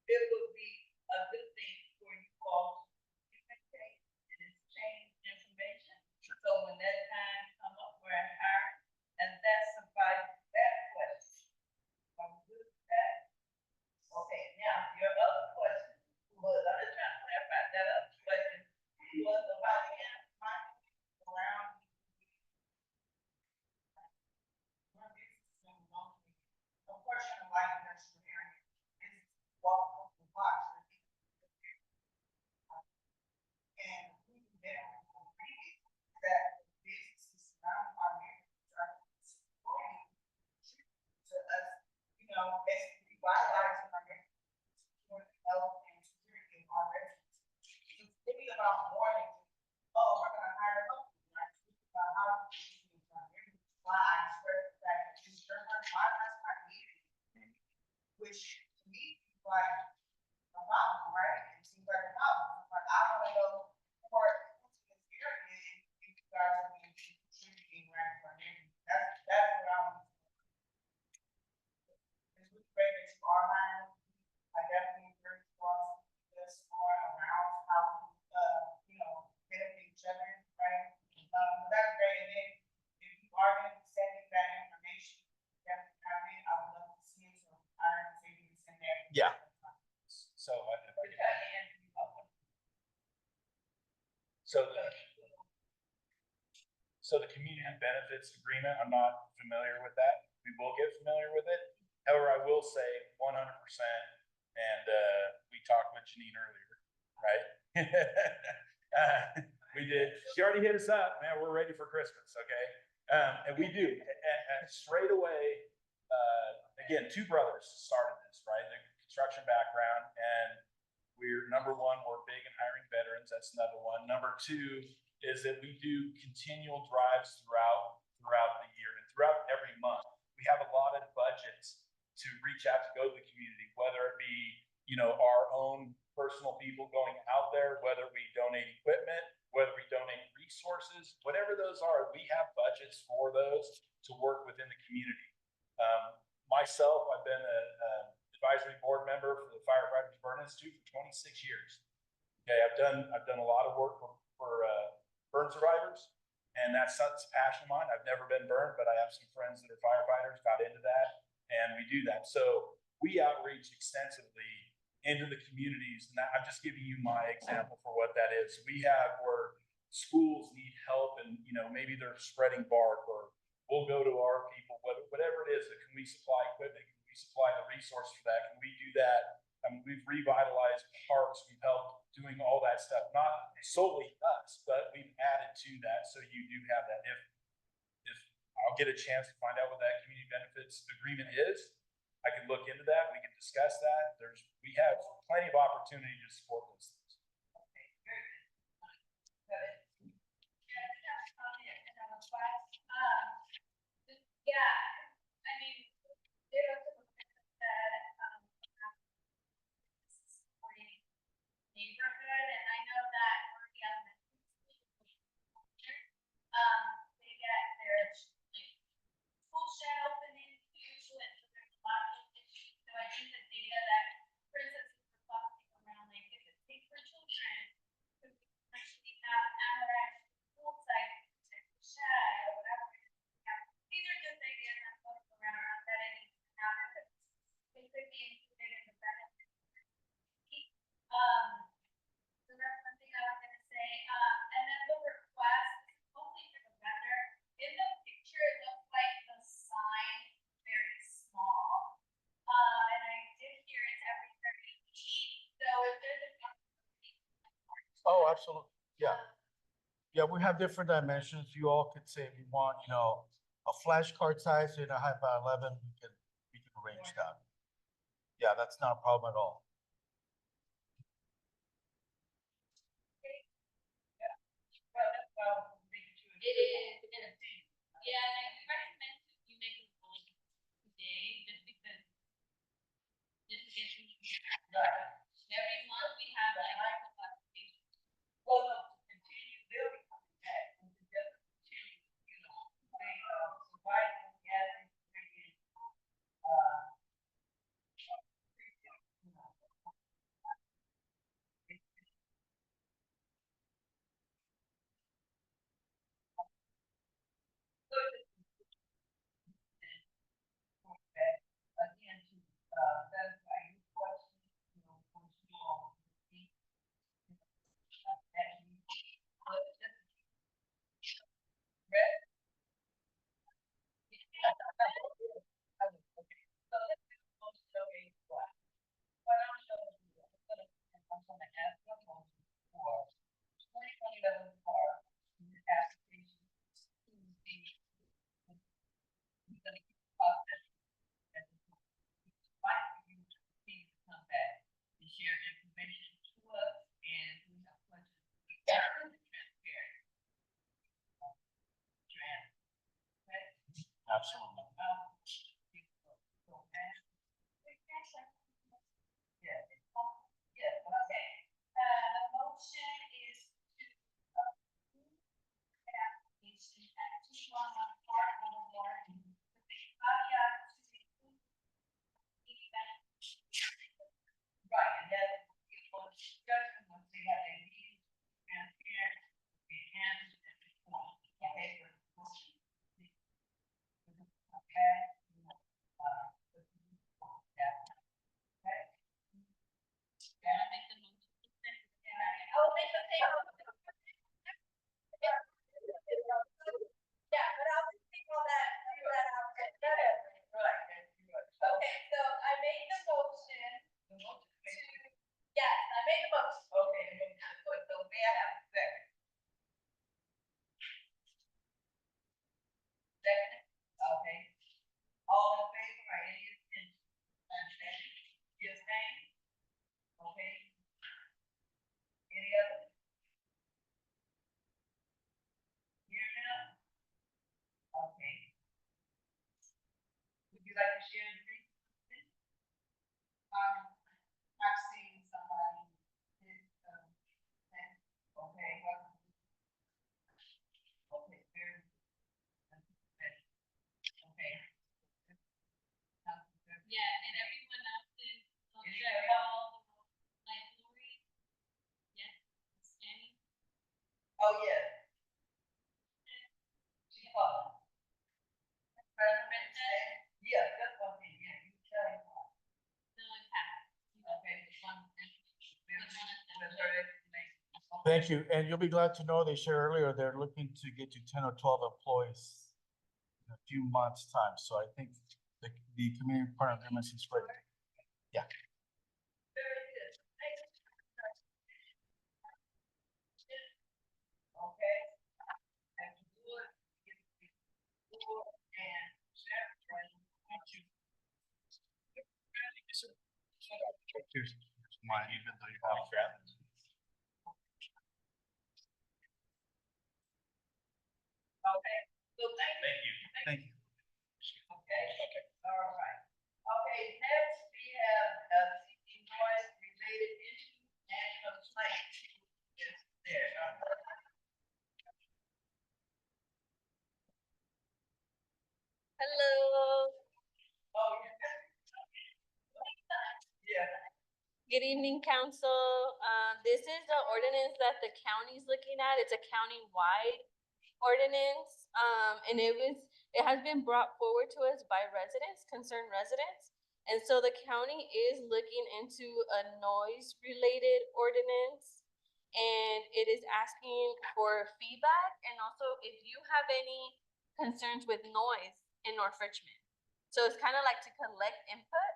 it would be a good thing for you all to communicate and exchange information. Sure. So when that time come up for a hire, and that's about that question. Are we good with that? Okay, now, your other question was, I'm just trying to clarify that other question, was about around. A portion of light industrial area is walk up the blocks. And we agree that businesses around our neighborhoods are supporting to us, basically vitalizing our neighborhoods, for the health and security of our residents. So it's really about more than, oh, we're gonna hire local, right? It's about how we can our neighborhoods. Why I express the fact that you sure why that's not needed. Which to me is like a problem, right? It seems like a problem. Like I want to know more into this area if you guys are being contributing right for our neighborhood. That's what I want to know. It's really great that you are hiring. I definitely encourage you all to this more around how we, benefit each other, right? But that's great. And then if you are going to be sending that information, definitely have it. I would love to see it. So I would say you can send that. Yeah. So if I Which could, I can. so the So the community benefits agreement, I'm not familiar with that. We will get familiar with it. However, I will say 100%, and we talked with Janine earlier, right? We did. She already hit us up, man. We're ready for Christmas, okay? And we do. And straight away, again, two brothers started this, right? The construction background, and we're number one, we're big in hiring veterans. That's another one. Number two is that we do continual drives throughout the year and throughout every month. We have a lot of budgets to reach out to go to the community, whether it be, you know, our own personal people going out there, whether we donate equipment, whether we donate resources, whatever those are, we have budgets for those to work within the community. Myself, I've been a advisory board member for the Firefighters Burn Institute for 26 years. Okay, I've done a lot of work for burn survivors, and that's such a passion of mine. I've never been burned, but I have some friends that are firefighters, got into that, and we do that. So we outreach extensively into the communities, and I'm just giving you my example for what that is. We have where schools need help, and you know, maybe they're spreading bark, or we'll go to our people, whatever it is, that can we supply equipment, can we supply the resource for that, can we do that? We've revitalized parks, we've helped doing all that stuff, not solely us, but we've added to that, so you do have that. If I'll get a chance to find out what that community benefits agreement is, I can look into that, we can discuss that. We have plenty of opportunity to support those things. Okay, very good. Good. Yeah, I have a comment and a request. Yeah, I mean, there are some things that, supporting neighborhood, and I know that working on the they get their school shed opening usually, and so there's a lot of issues. So I think the data that, for instance, we're talking around like if it's safe for children, could we actually have Amarex school site, shed or whatever. Yeah, these are just ideas I'm floating around that I think can happen, but it could be included in the benefit. So that's one thing I was gonna say, and then the request, only for the vendor, in the picture, it looks like the sign very small. And I did hear it's every 30 feet, so if there's a. Oh, absolutely. Yeah. Yeah, we have different dimensions. You all could say if you want, you know, a flashcard size in a high by 11, we can arrange that. Yeah, that's not a problem at all. It is, and, yeah, and I recommend you make it like today, just because. Just to get you. Every month we have like multiple applications. Well, no, to continue building on that, and to just continue, you know, say, surviving, gathering, bringing, Second, okay. All in favor, or any abstention? You abstain? Okay. Any other? Hear none? Okay. Would you like to share the brief? I've seen somebody, okay, well, okay, very, okay. Yeah, and everyone else is, they're all, like, Lori, yes, Annie. Oh, yeah. She called. Yeah, that's one thing, yeah, you tell him. Okay, just one. With her explanation. Thank you, and you'll be glad to know they shared earlier, they're looking to get to 10 or 12 employees in a few months' time, so I think the community partner agreement is great. Yeah. Very good. Thank you. Okay. And Wood, and Sheriff. Thank you. Cheers. Mine, even though you have. Okay, so thank you. Thank you. Okay. Okay. All right. Okay, next we have, seeking noise related issue and complaint. Is there? Hello. Oh, yeah. Good evening, council. This is the ordinance that the county's looking at. It's a county-wide ordinance. And it has been brought forward to us by residents, concerned residents. And so the county is looking into a noise-related ordinance. And it is asking for feedback and also if you have any concerns with noise in North Richmond. So it's kind of like to collect input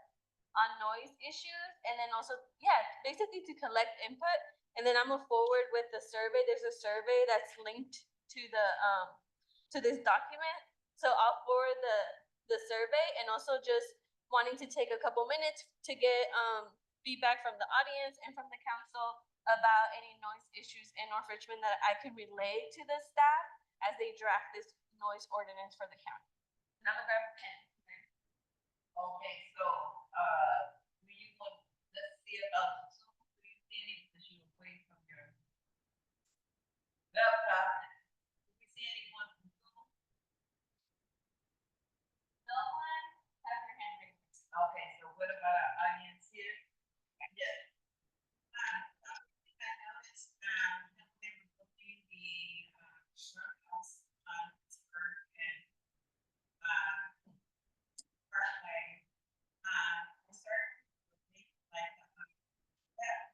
on noise issues and then also, yeah, basically to collect input. And then I'm gonna forward with the survey. There's a survey that's linked to the to this document. So I'll forward the survey and also just wanting to take a couple minutes to get feedback from the audience and from the council about any noise issues in North Richmond that I can relay to the staff as they draft this noise ordinance for the county. And I'm gonna grab a pen. Okay, so, do you want, let's see about Zoom, do you see any, because you away from your laptop? Do we see anyone from Zoom? No one has their hand raised. Okay, so what about our audience here? Yes. I noticed, they were looking the, house on Pittsburgh and, Parkway. Like, that's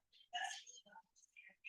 really not scary.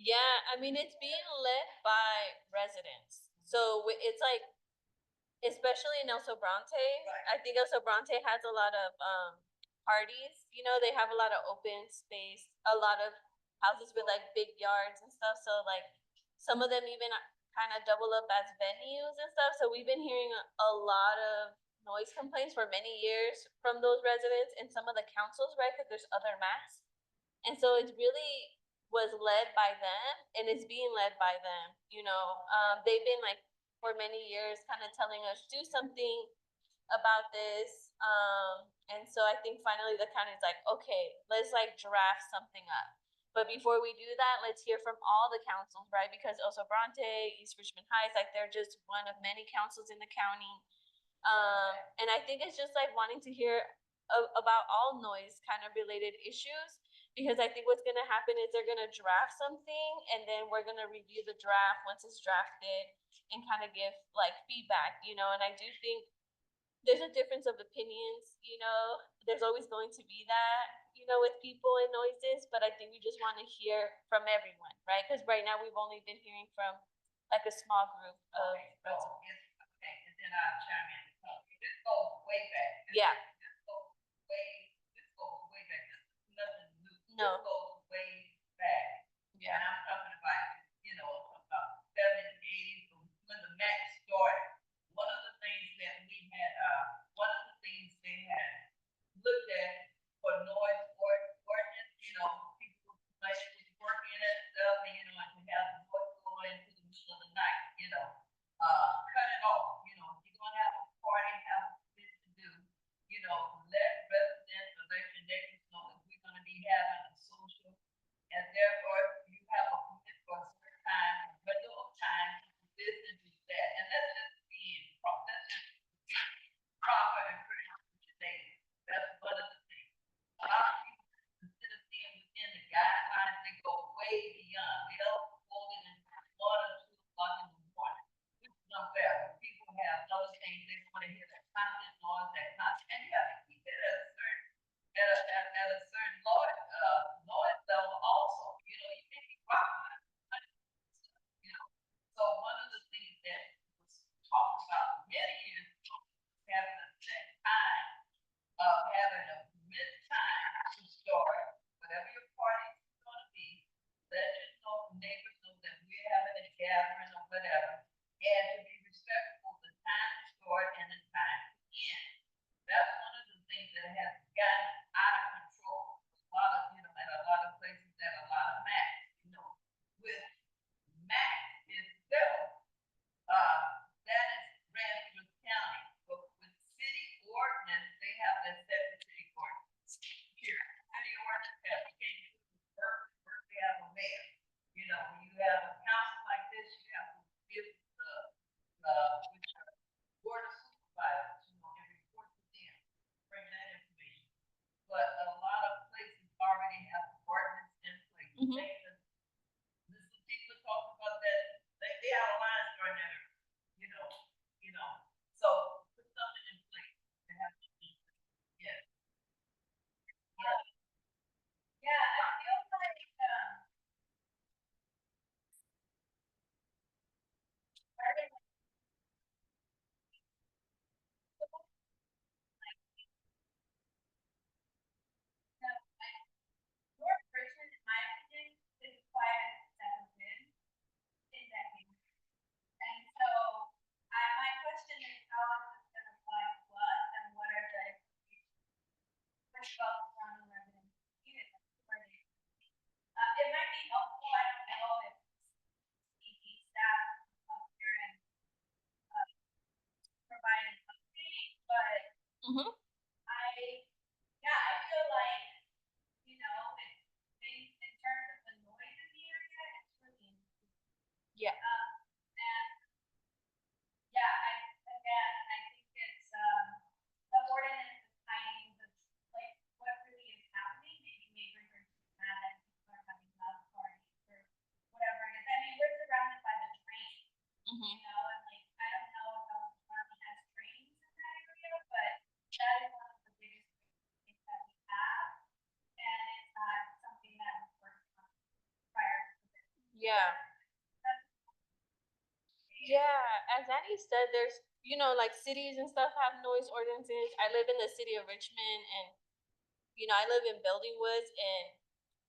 Yeah, I mean, it's being led by residents. So it's like, especially in El Sobrante, I think El Sobrante has a lot of parties. You know, they have a lot of open space, a lot of houses with like big yards and stuff. So like some of them even kind of double up as venues and stuff. So we've been hearing a lot of noise complaints for many years from those residents and some of the councils, right? Because there's other maps. And so it really was led by them and it's being led by them. You know, they've been like for many years kind of telling us do something about this. And so I think finally the county's like, okay, let's like draft something up. But before we do that, let's hear from all the councils, right? Because El Sobrante, East Richmond Heights, like they're just one of many councils in the county. And I think it's just like wanting to hear about all noise kind of related issues, because I think what's going to happen is they're going to draft something and then we're going to review the draft once it's drafted and kind of give like feedback, you know. And I do think there's a difference of opinions, you know, there's always going to be that, you know, with people and noises, but I think we just want to hear from everyone, right? Because right now we've only been hearing from like a small group of residents. Okay, and then I'll chime in. This goes way back. Yeah. This goes way back. This is nothing new. No. This goes way back. Yeah. And I'm talking about, you know, about 70s, 80s, when the Mac started. One of the things that we had, one of the things they had looked at for noise ordinance, you know, people like working and stuff, and, you know, and to have the noise going into the middle of the night, you know, cut it off, you know, if you're gonna have a party, have a thing to do, you know, let residents or let your neighbors know that we're gonna be having a social, and therefore you have a permit for a certain time, a window of time to do this and do that, and that's just being proper and pretty much today. That's one of the things. A lot of people consider staying within the guidelines, they go way beyond. They'll hold it in 1 or 2 o'clock in the morning. Which is unfair. People have other things, they want to hear that constant noise, and you have to keep it at a certain, at a certain noise level also. You know, you can't be rocking, you know. So one of the things that was talked about many years ago, having a set time of having a permit time to start whatever your party is gonna be. Let your neighbors know that we're having a gathering or whatever, and to be respectful of the time to start and the time to end. That's one of the things that has gotten out of control. A lot of, you know, at a lot of places, at a lot of max, you know, with max itself. That is ran through the county, but with city ordinance, they have that separate city ordinance. Here, city ordinance have, you can't use the first, they have a mayor. You know, when you have a council like this, you have to give board of supervisors, you know, and report to them, bring that information. But a lot of places already have ordinance in place. Listen, people talk about that, they have a line starting at, you know, so put something in place. They have to do it. Yeah. Yeah, I feel like, North Richmond, in my opinion, is quiet as it's ever been in decades. And so, my question is, how is this gonna apply to us, and what are the first of all, surrounding residents, even where they, it might be helpful, I don't know if ED staff come here and provide an update, but I feel like, you know, in terms of the noise in the area, it's really interesting. Yeah. And yeah, I think it's, the ordinance is finding the, like, what really is happening, maybe neighbors are just mad that people are having loud parties or whatever it is. I mean, we're surrounded by the train, you know, and like, I don't know if El Paso has trains in that area, but that is one of the biggest things that we have. And it's not something that was worked on prior to this. Yeah. Yeah, as Annie said, there's, like cities and stuff have noise ordinances. I live in the city of Richmond and, I live in Building Woods and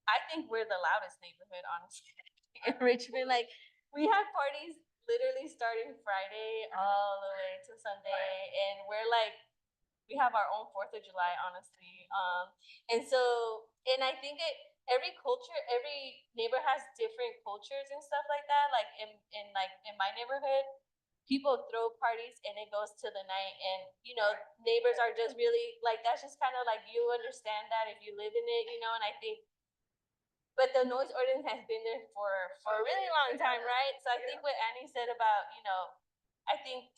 I think we're the loudest neighborhood, honestly, in Richmond. Like, we have parties literally starting Friday all the way to Sunday and we're like, we have our own 4th of July, honestly. And so, and I think every culture, every neighbor has different cultures and stuff like that. Like in my neighborhood, people throw parties and it goes to the night and, neighbors are just really like, that's just kind of like, you understand that if you live in it, and I think, but the noise ordinance has been there for a really long time, right? So I think what Annie said about, I think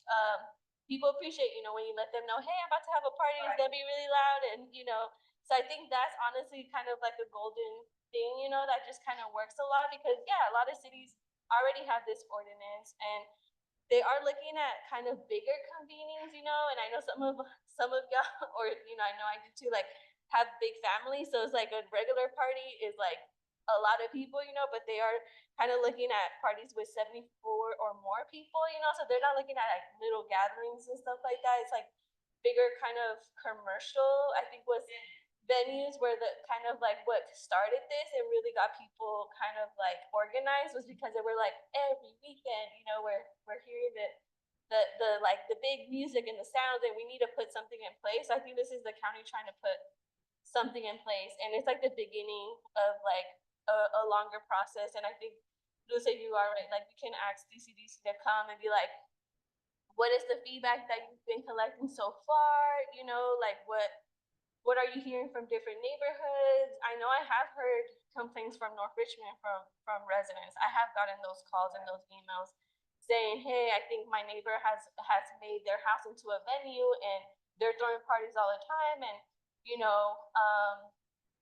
people appreciate, when you let them know, hey, I'm about to have a party, it's gonna be really loud, and so I think that's honestly kind of like a golden thing, that just kind of works a lot because yeah, a lot of cities already have this ordinance and they are looking at kind of bigger convenings, and I know some of y'all, or I know I do too, like have big families, so it's like a regular party is like a lot of people, but they are kind of looking at parties with 74 or more people, so they're not looking at like little gatherings and stuff like that. It's like bigger kind of commercial, I think was venues where the kind of like what started this and really got people kind of like organized was because they were like every weekend, we're hearing the like the big music and the sounds and we need to put something in place. I think this is the county trying to put something in place and it's like the beginning of like a longer process. And I think Lucia, you are right, like we can ask DCDC to come and be like, what is the feedback that you've been collecting so far, like what are you hearing from different neighborhoods? I know I have heard complaints from North Richmond from residents. I have gotten those calls and those emails saying, hey, I think my neighbor has made their house into a venue and they're throwing parties all the time and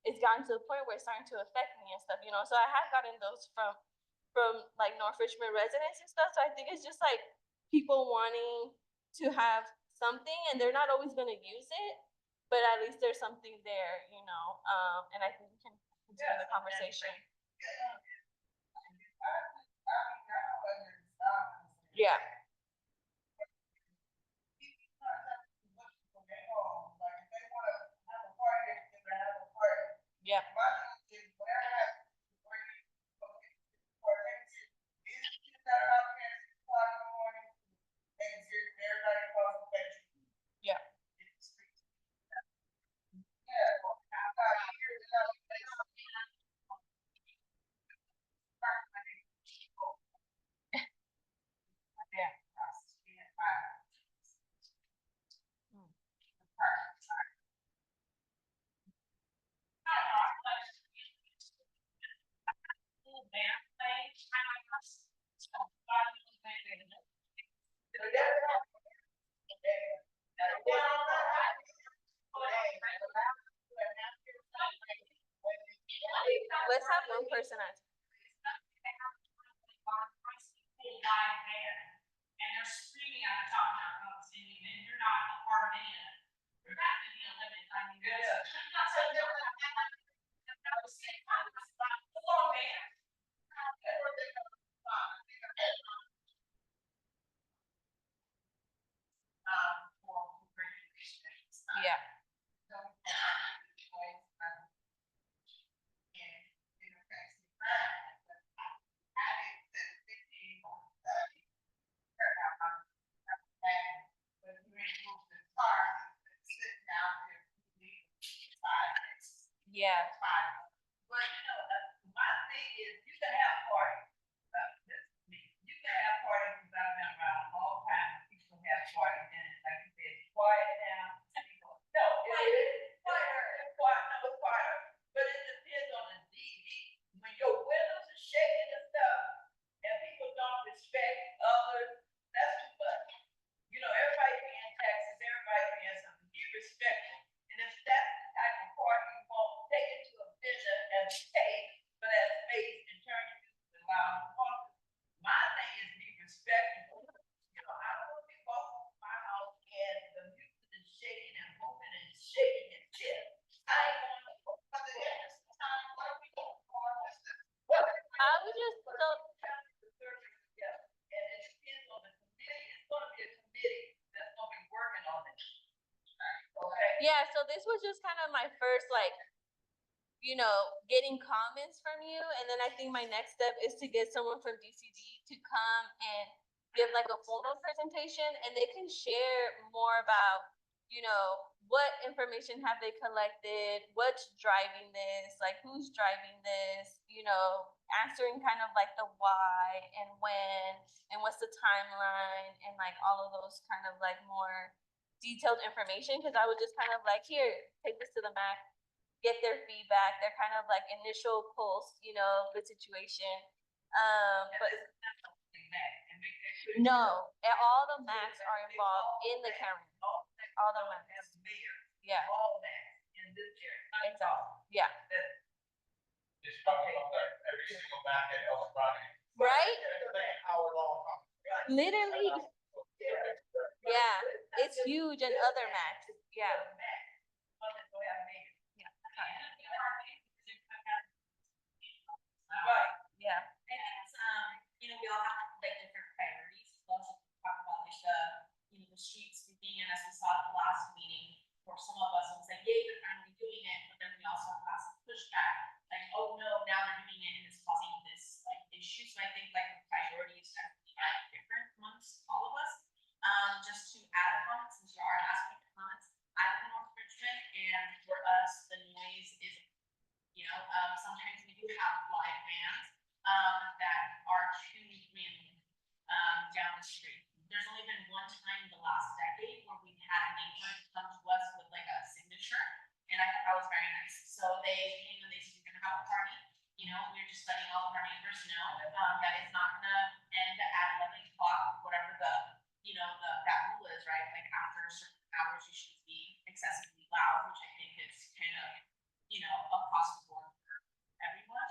it's gotten to the point where it's starting to affect me and stuff, so I have gotten those from like North Richmond residents and stuff. So I think it's just like people wanting to have something and they're not always going to use it, but at least there's something there, and I think we can continue the conversation. Yeah. Yeah. Yeah. Yeah. Let's have one person answer. And they're screaming at the top of their lungs, singing, and you're not a part of any of it. There has to be a limit. I mean, Yeah. Yeah. But my thing is, you can have parties. This is me. You can have parties because I've been around a long time. People have parties and like you said, it's quiet now. People, no, it's quieter. It's quiet. No, it's quieter. But it depends on the DD. When your windows are shaking and stuff, and people don't respect others, that's too much. Everybody paying taxes, everybody paying something. Be respectful. And if that's the type of party you want, take it to a vision and pay for that space and turn it into a loud Yeah, and it depends on the committee, it's gonna be a committee that's gonna be working on it. Okay? Yeah, so this was just kind of my first, like, getting comments from you. And then I think my next step is to get someone from DCD to come and give like a formal presentation, and they can share more about, what information have they collected, what's driving this, like who's driving this, answering kind of like the why and when and what's the timeline and like all of those kind of like more detailed information. Cause I would just kind of like, here, take this to the MAC, get their feedback, their kind of like initial pulse, the situation. But no, all the MACs are involved in the county. All the MACs. Yeah. All that in this area. Exactly. Yeah. Just talking about that, every single back at El Friday. Right? Hour long. Literally. Yeah. It's huge in other MACs. Yeah. Yeah. Right. Yeah. I think it's, we all have like different priorities. Let's talk about like the street sweeping, and as we saw at the last meeting, for some of us, it was like, yay, they're finally doing it, but then we also have some pushback, like, oh no, now they're doing it and it's causing this like issue. So I think like the priorities definitely are different amongst all of us. Just to add a comment, since you are asking for comments, I live in North Richmond, and for us, the noise is, sometimes we do have live bands that are too windy down the street. There's only been one time in the last decade where we've had a neighbor come to us with like a signature, and I thought that was very nice. So they came and they said, we're gonna have a party. We're just letting all of our neighbors know that it's not gonna end at 11 o'clock or whatever that rule is, right? Like after certain hours, you should be excessively loud, which I think is kind of, across the board for everyone.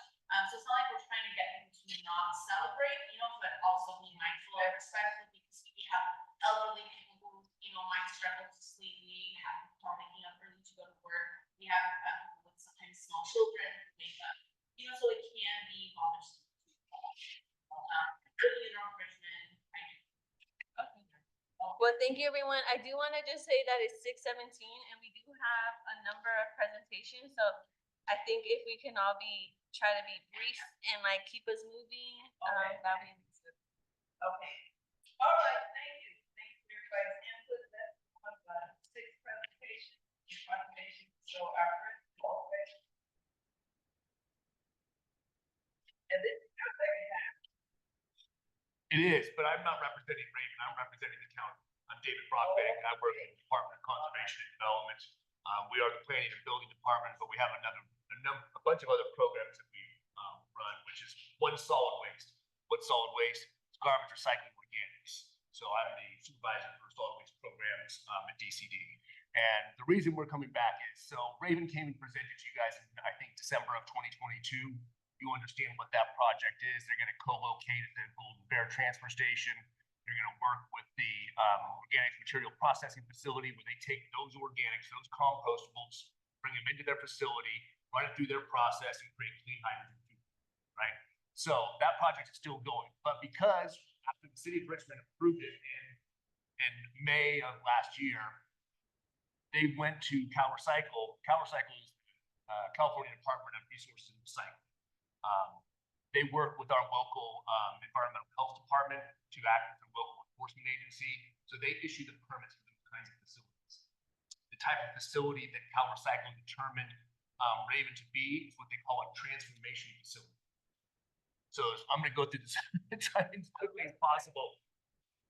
So it's not like we're trying to get people to not celebrate, but also be mindful and respectful, because we have elderly people who, might struggle to sleep. We have people waking up early to go to work. We have people with sometimes small children who wake up, so it can be bothersome. Living in North Richmond, I do. Okay. Well, thank you, everyone. I do want to just say that it's 6:17 and we do have a number of presentations. So I think if we can all try to be brief and like keep us moving, Okay. that'd be amazing. Okay. All right, thank you. Thank you for everybody's input. That's one of the 6 presentations. Information, so our first okay. And this is our second time. It is, but I'm not representing Raven, I'm representing the county. I'm David Brockbank, and I work in the Department of Conservation and Development. We are the Planning and Building Department, but we have a bunch of other programs that we run, which is One Solid Waste. What's solid waste? It's garbage, recycling, organics. So I'm the supervisor for solid waste programs at DCD. And the reason we're coming back is, so Raven came and presented to you guys in, I think, December of 2022. You understand what that project is. They're going to co-locate at the Golden Bear Transfer Station. They're going to work with the organic material processing facility, where they take those organics, those compostables, bring them into their facility, run it through their process, and create clean hydrogen fuel, right? So that project is still going, but because after the city of Richmond approved it in May of last year, they went to CalRecycle. CalRecycle is California Department of Resources and Recycling. They work with our local environmental health department to act as a local enforcement agency. So they issue the permits for those kinds of facilities. The type of facility that CalRecycle determined Raven to be is what they call a transformation facility. So I'm going to go through this as quickly as possible.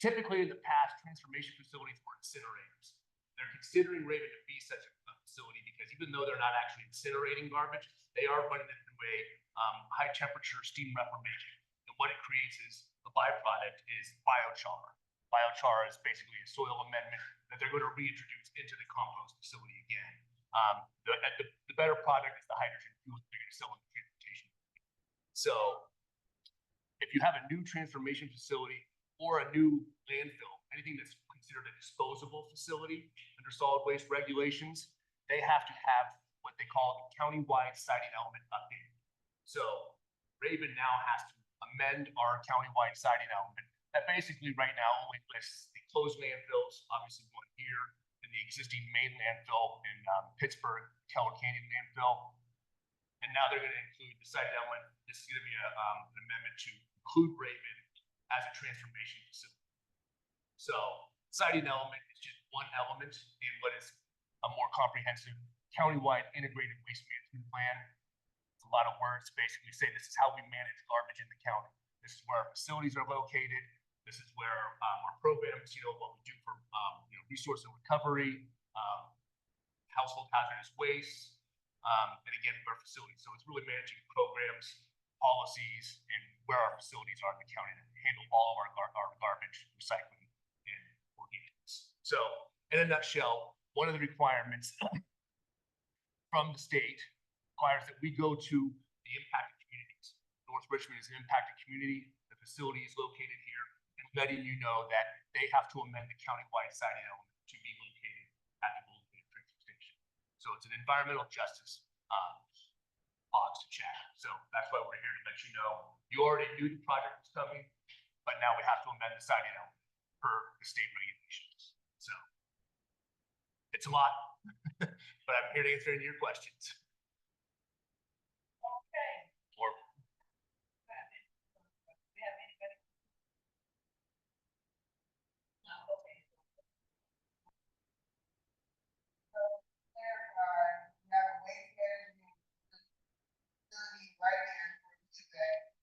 Typically in the past, transformation facilities were incinerators. They're considering Raven to be such a facility because even though they're not actually incinerating garbage, they are running it through a high temperature steam reformation. And what it creates is the byproduct is biochar. Biochar is basically a soil amendment that they're going to reintroduce into the compost facility again. The better product is the hydrogen fuel that they're going to sell in the transportation. So if you have a new transformation facility or a new landfill, anything that's considered a disposable facility under solid waste regulations, they have to have what they call the countywide siting element updated. So Raven now has to amend our countywide siting element. That basically right now only lists the closed landfills, obviously one here, and the existing main landfill in Pittsburgh, Keller Canyon landfill. And now they're gonna include the site element. This is gonna be an amendment to include Raven as a transformation facility. So siting element is just one element in what is a more comprehensive countywide integrated waste management plan. It's a lot of words, basically say this is how we manage garbage in the county. This is where our facilities are located. This is where our programs, what we do for resource and recovery, household hazardous waste, and again, our facilities. So it's really managing programs, policies, and where our facilities are in the county that handle all of our garbage, recycling, and organics. So in a nutshell, one of the requirements from the state requires that we go to the impacted communities. North Richmond is an impacted community. The facility is located here, and letting you know that they have to amend the countywide siting element to be located at the Golden Gate Transfer Station. So it's an environmental justice box to check. So that's why we're here to let you know. You already knew the project was coming, but now we have to amend the siting element per the state regulations. So it's a lot, but I'm here to answer any of your questions. Okay. Or We have anybody? No, okay. So there are, we have a waste management facility right here for you that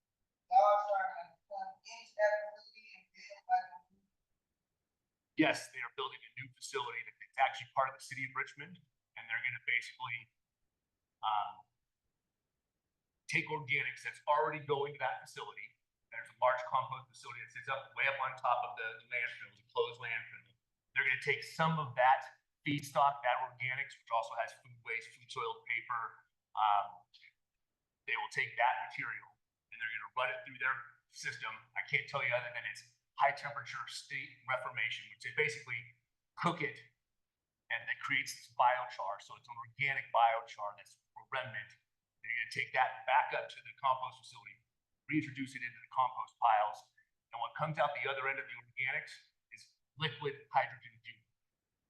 y'all trying to come into that facility and build like a yes, they are building a new facility that is actually part of the city of Richmond, and they're going to basically take organics that's already going to that facility. There's a large compost facility that sits way up on top of the landfill, it's a closed landfill. They're going to take some of that feedstock, that organics, which also has food waste, food soiled paper. They will take that material and they're going to run it through their system. I can't tell you other than it's high temperature state reformation, which they basically cook it and that creates this biochar. So it's an organic biochar that's a remnant. They're going to take that back up to the compost facility, reintroduce it into the compost piles. And what comes out the other end of the organics is liquid hydrogen fuel.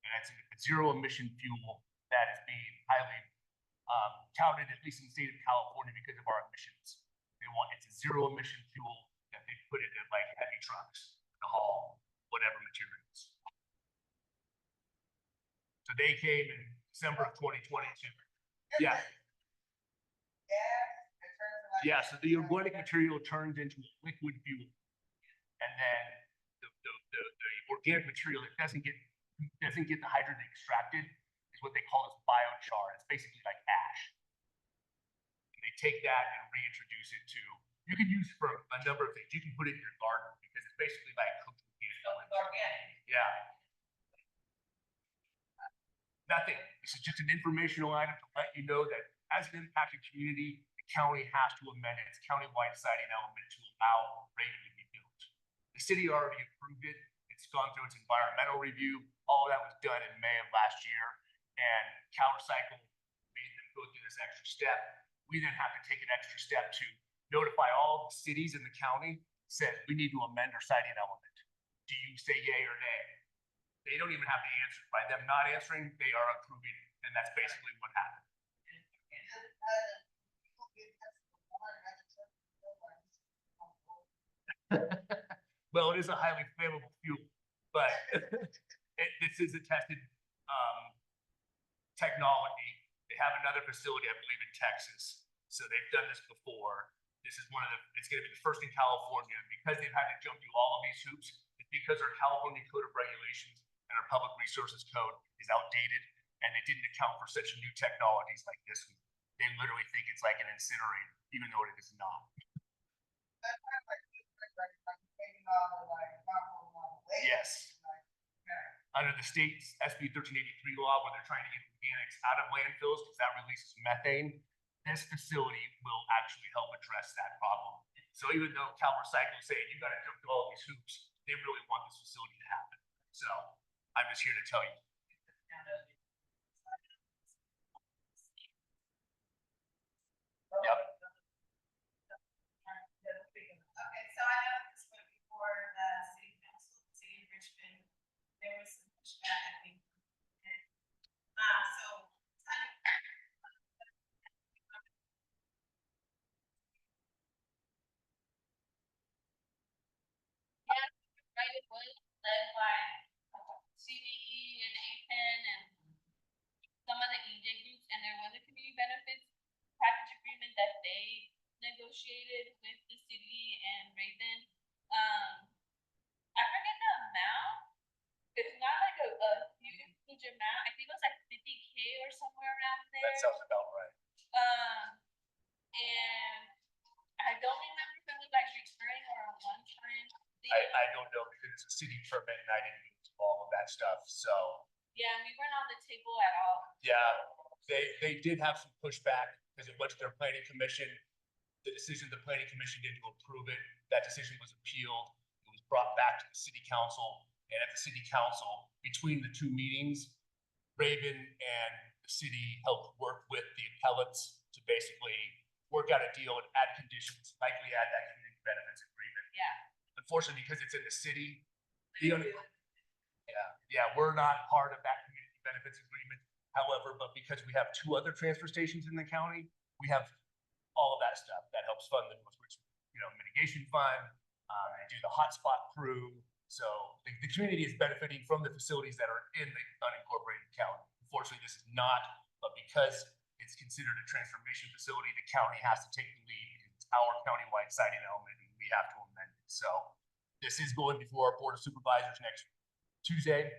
And it's a zero emission fuel that is being highly touted, at least in the state of California, because of our emissions. It's a zero emission fuel that they put into like heavy trucks to haul whatever materials. So they came in December of 2022. Yeah. Yeah, so the organic material turns into liquid fuel. And then the organic material that doesn't get the hydrogen extracted is what they call as biochar. It's basically like ash. And they take that and reintroduce it to, you can use it for a number of things. You can put it in your garden because it's basically like cooked organic. Yeah. Nothing. This is just an informational item to let you know that as an impacted community, the county has to amend its countywide siting element to allow Raven to be built. The city already approved it. It's gone through its environmental review. All of that was done in May of last year. And CalRecycle made them go through this extra step. We then have to take an extra step to notify all the cities in the county, said we need to amend our siting element. Do you say yay or nay? They don't even have to answer. By them not answering, they are approving it. And that's basically what happened. Well, it is a highly flammable fuel, but this is a tested technology. They have another facility, I believe, in Texas. So they've done this before. This is it's going to be the first in California. Because they've had to jump through all of these hoops, it's because our California Code of Regulations and our Public Resources Code is outdated, and they didn't account for such new technologies like this one. They literally think it's like an incinerator, even though it is not. Yes. Under the state's SB 1383 law, where they're trying to get organics out of landfills because that releases methane, this facility will actually help address that problem. So even though CalRecycle is saying you got to jump through all these hoops, they really want this facility to happen. So I'm just here to tell you. Yep. led by CBE and APEN and some of the EJ groups, and there was a community benefits package agreement that they negotiated with the city and Raven. I forget the amount. It's not like a huge amount. I think it was like 50K or somewhere around there. That sounds about right. And I don't remember if it was like recurring or a one-time thing. I don't know because it's a city permit and I didn't do all of that stuff, so. Yeah, we weren't on the table at all. Yeah, they did have some pushback because it went to their planning commission. The decision the planning commission did to approve it, that decision was appealed. It was brought back to the city council, and at the city council, between the two meetings, Raven and the city helped work with the appellates to basically work out a deal and add conditions, likely add that community benefits agreement. Yeah. Unfortunately, because it's in the city, we're not part of that community benefits agreement. However, but because we have two other transfer stations in the county, we have all of that stuff that helps fund the North Richmond, mitigation fund. They do the hotspot crew. So the community is benefiting from the facilities that are in the unincorporated county. Unfortunately, this is not, but because it's considered a transformation facility, the county has to take the lead. It's our countywide siting element, and we have to amend it. So this is going before our Board of Supervisors next Tuesday.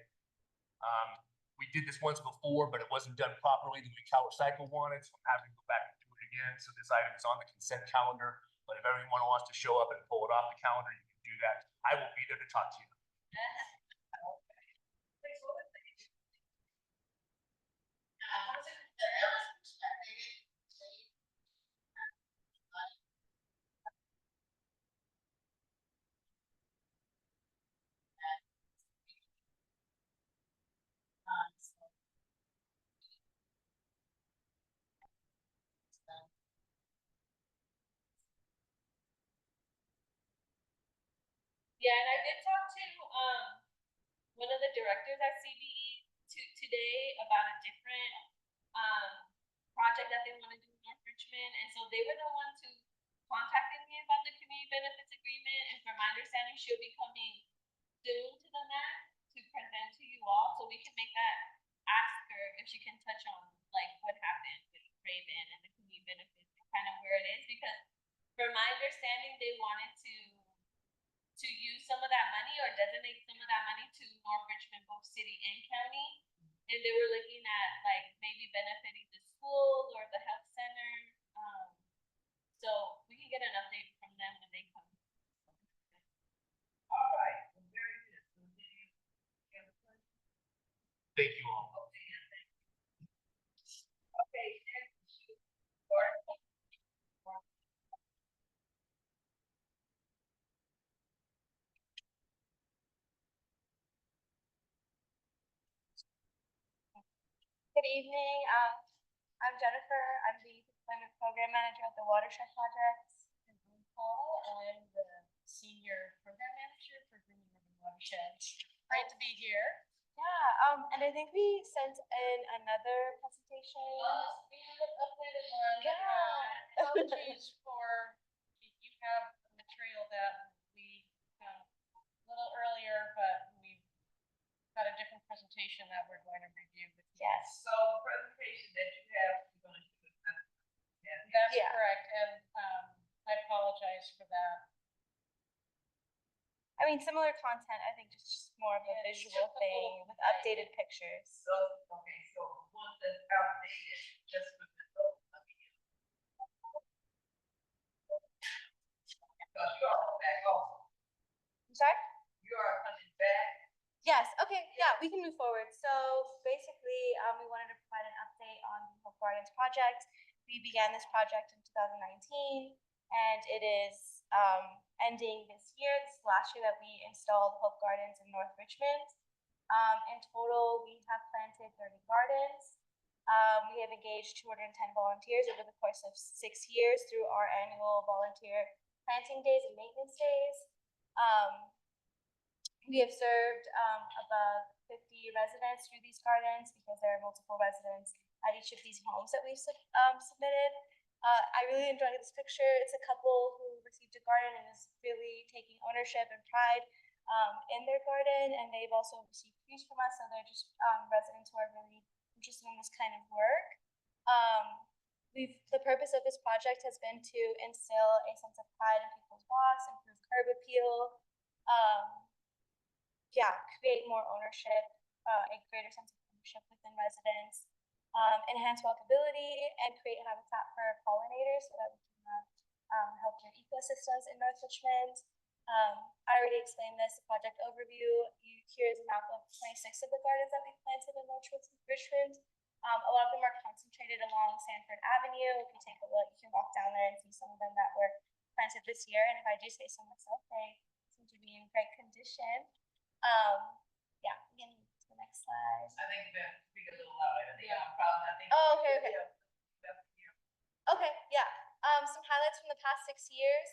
We did this once before, but it wasn't done properly the way Cal Recycle wanted, so I'm having to go back and do it again. So this item is on the consent calendar, but if everyone wants to show up and pull it off the calendar, you can do that. I will be there to talk to you. Yeah, and I did talk to one of the directors at CBE today about a different project that they want to do in North Richmond, and so they were the ones who contacted me about the community benefits agreement. And from my understanding, she'll be coming soon to the MAC to present to you all, so we can make that, ask her if she can touch on like what happened with Raven and the community benefits and kind of where it is, because from my understanding, they wanted to use some of that money or designate some of that money to North Richmond, both city and county. And they were looking at like maybe benefiting the schools or the health center. So we can get an update from them when they come. All right, very good. Thank you all. Okay, next, or Good evening. I'm Jennifer. I'm the Employment Program Manager at the Watershed Projects. And I'm Paul. I'm the senior program manager for Green Urban Watershed. Great to be here. Yeah, and I think we sent in another presentation. We have an updated one. Yeah. Apologies for, you have material that we found a little earlier, but we've got a different presentation that we're going to review with you. Yes. so the presentation that you have, you're going to do it. That's Yeah. correct, and I apologize for that. I mean, similar content, I think just more of a Yeah, visual just a thing little with bit. updated pictures. So, okay, so one that's outdated, just for the old, because you are back also, I'm sorry? you are coming back. Yes, okay, yeah, we can move forward. So basically, we wanted to provide an update on the Hope Gardens project. We began this project in 2019, and it is ending this year. This is last year that we installed Hope Gardens in North Richmond. In total, we have planted 30 gardens. We have engaged 210 volunteers over the course of 6 years through our annual volunteer planting days and maintenance days. We have served above 50 residents through these gardens because there are multiple residents at each of these homes that we've submitted. I really enjoyed this picture. It's a couple who received a garden and is really taking ownership and pride in their garden, and they've also received trees from us, so they're just residents who are really interested in this kind of work. The purpose of this project has been to instill a sense of pride in people's walks, improve curb appeal, create more ownership, a greater sense of ownership within residents, enhance walkability, and create habitat for pollinators so that we can have healthier ecosystems in North Richmond. I already explained this, the project overview. Here is a map of 26 of the gardens that we planted in North Richmond. A lot of them are concentrated along Sanford Avenue. If you take a look, you can walk down there and see some of them that were planted this year. And if I do say so myself, they seem to be in great condition. We can move to the next slide. I think you better speak a little louder. I think you have a problem. I think. Oh, okay. Okay, yeah. Some highlights from the past 6 years.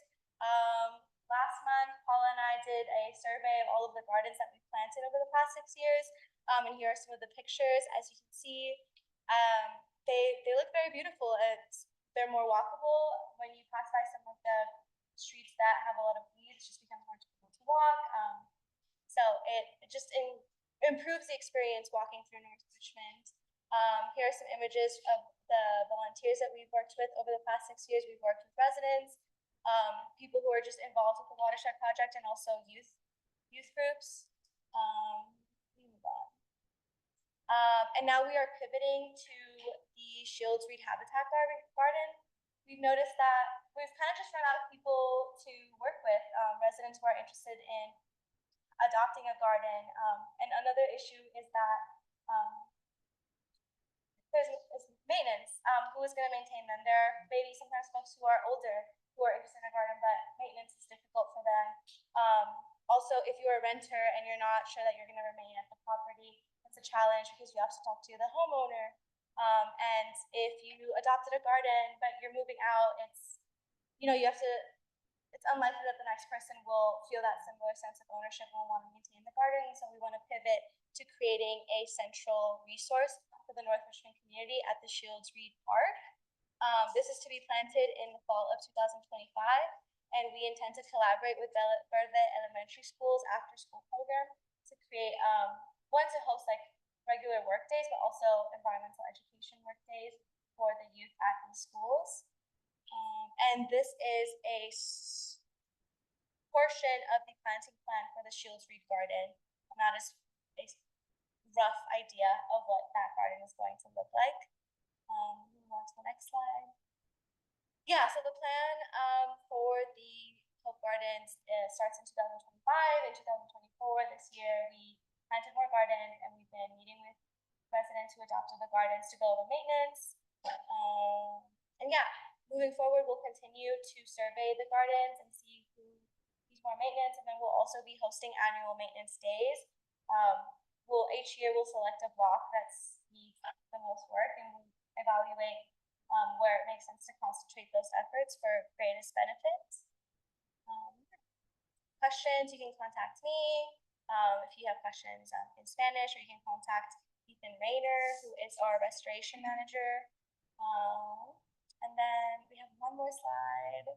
Last month, Paula and I did a survey of all of the gardens that we've planted over the past 6 years. And here are some of the pictures. As you can see, they look very beautiful. They're more walkable. When you pass by some of the streets that have a lot of weeds, it just becomes more difficult to walk. So it just improves the experience walking through North Richmond. Here are some images of the volunteers that we've worked with over the past 6 years. We've worked with residents, people who are just involved with the watershed project, and also youth groups. Move on. And now we are pivoting to the Shields Reed Habitat Garden. We've noticed that we've kind of just run out of people to work with, residents who are interested in adopting a garden. And another issue is that there's maintenance. Who is going to maintain them? There are maybe sometimes folks who are older who are interested in a garden, but maintenance is difficult for them. Also, if you're a renter and you're not sure that you're going to remain at the property, it's a challenge because you have to talk to the homeowner. And if you adopted a garden but you're moving out, it's unlikely that the next person will feel that similar sense of ownership and will want to maintain the garden. So we want to pivot to creating a central resource for the North Richmond community at the Shields Reed Park. This is to be planted in the fall of 2025, and we intend to collaborate with Verde Elementary School's after-school program to create to host like regular work days, but also environmental education work days for the youth at these schools. And this is a portion of the planting plan for the Shields Reed Garden, and that is a rough idea of what that garden is going to look like. Move on to the next slide. Yeah, so the plan for the Hope Gardens starts in 2025. In 2024, this year, we planted more garden, and we've been meeting with residents who adopted the gardens to go over maintenance. Moving forward, we'll continue to survey the gardens and see who needs more maintenance, and then we'll also be hosting annual maintenance days. Each year we'll select a block that needs the most work, and we'll evaluate where it makes sense to concentrate those efforts for greatest benefits. Questions, you can contact me. If you have questions in Spanish, or you can contact Ethan Rayner, who is our restoration manager. And then we have one more slide.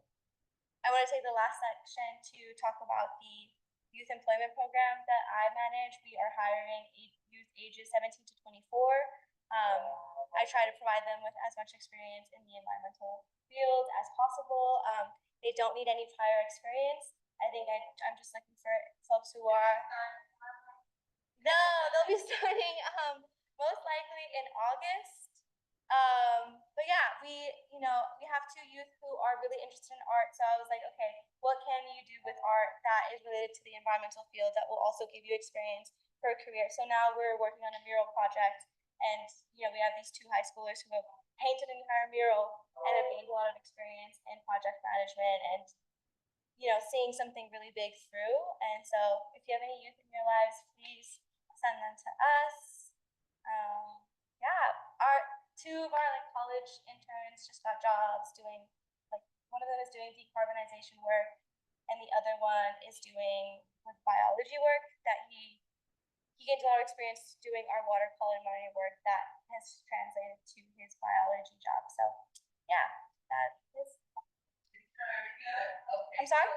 I want to take the last section to talk about the youth employment program that I manage. We are hiring youth ages 17 to 24. I try to provide them with as much experience in the environmental field as possible. They don't need any prior experience. I think I'm just looking for folks who are. No, they'll be starting most likely in August. But yeah, we have 2 youth who are really interested in art. So I was like, okay, what can you do with art that is related to the environmental field that will also give you experience for a career? So now we're working on a mural project, and we have these 2 high schoolers who have painted an entire mural and have gained a lot of experience in project management and seeing something really big through. And so if you have any youth in your lives, please send them to us. Our 2 of our college interns just got jobs doing, one of them is doing decarbonization work, and the other one is doing biology work that he gained a lot of experience doing our watercolor and marine work that has translated to his biology job. So yeah, that is. Very good. Okay. I'm sorry?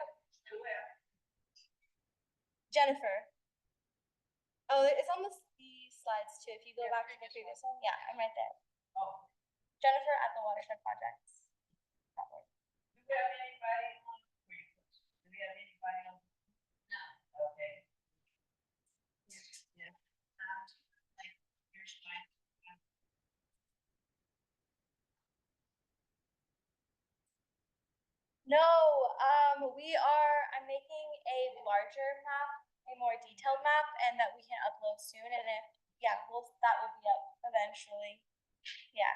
Jennifer. Oh, it's on the slides too. If you go back to the previous one, yeah, I'm right there. Oh. Jennifer at the Watershed Projects. Do we have anybody on? Do we have anybody on? No. Okay. Like, here's my. No, I'm making a larger map, a more detailed map, and that we can upload soon, and that will be up eventually. Yeah.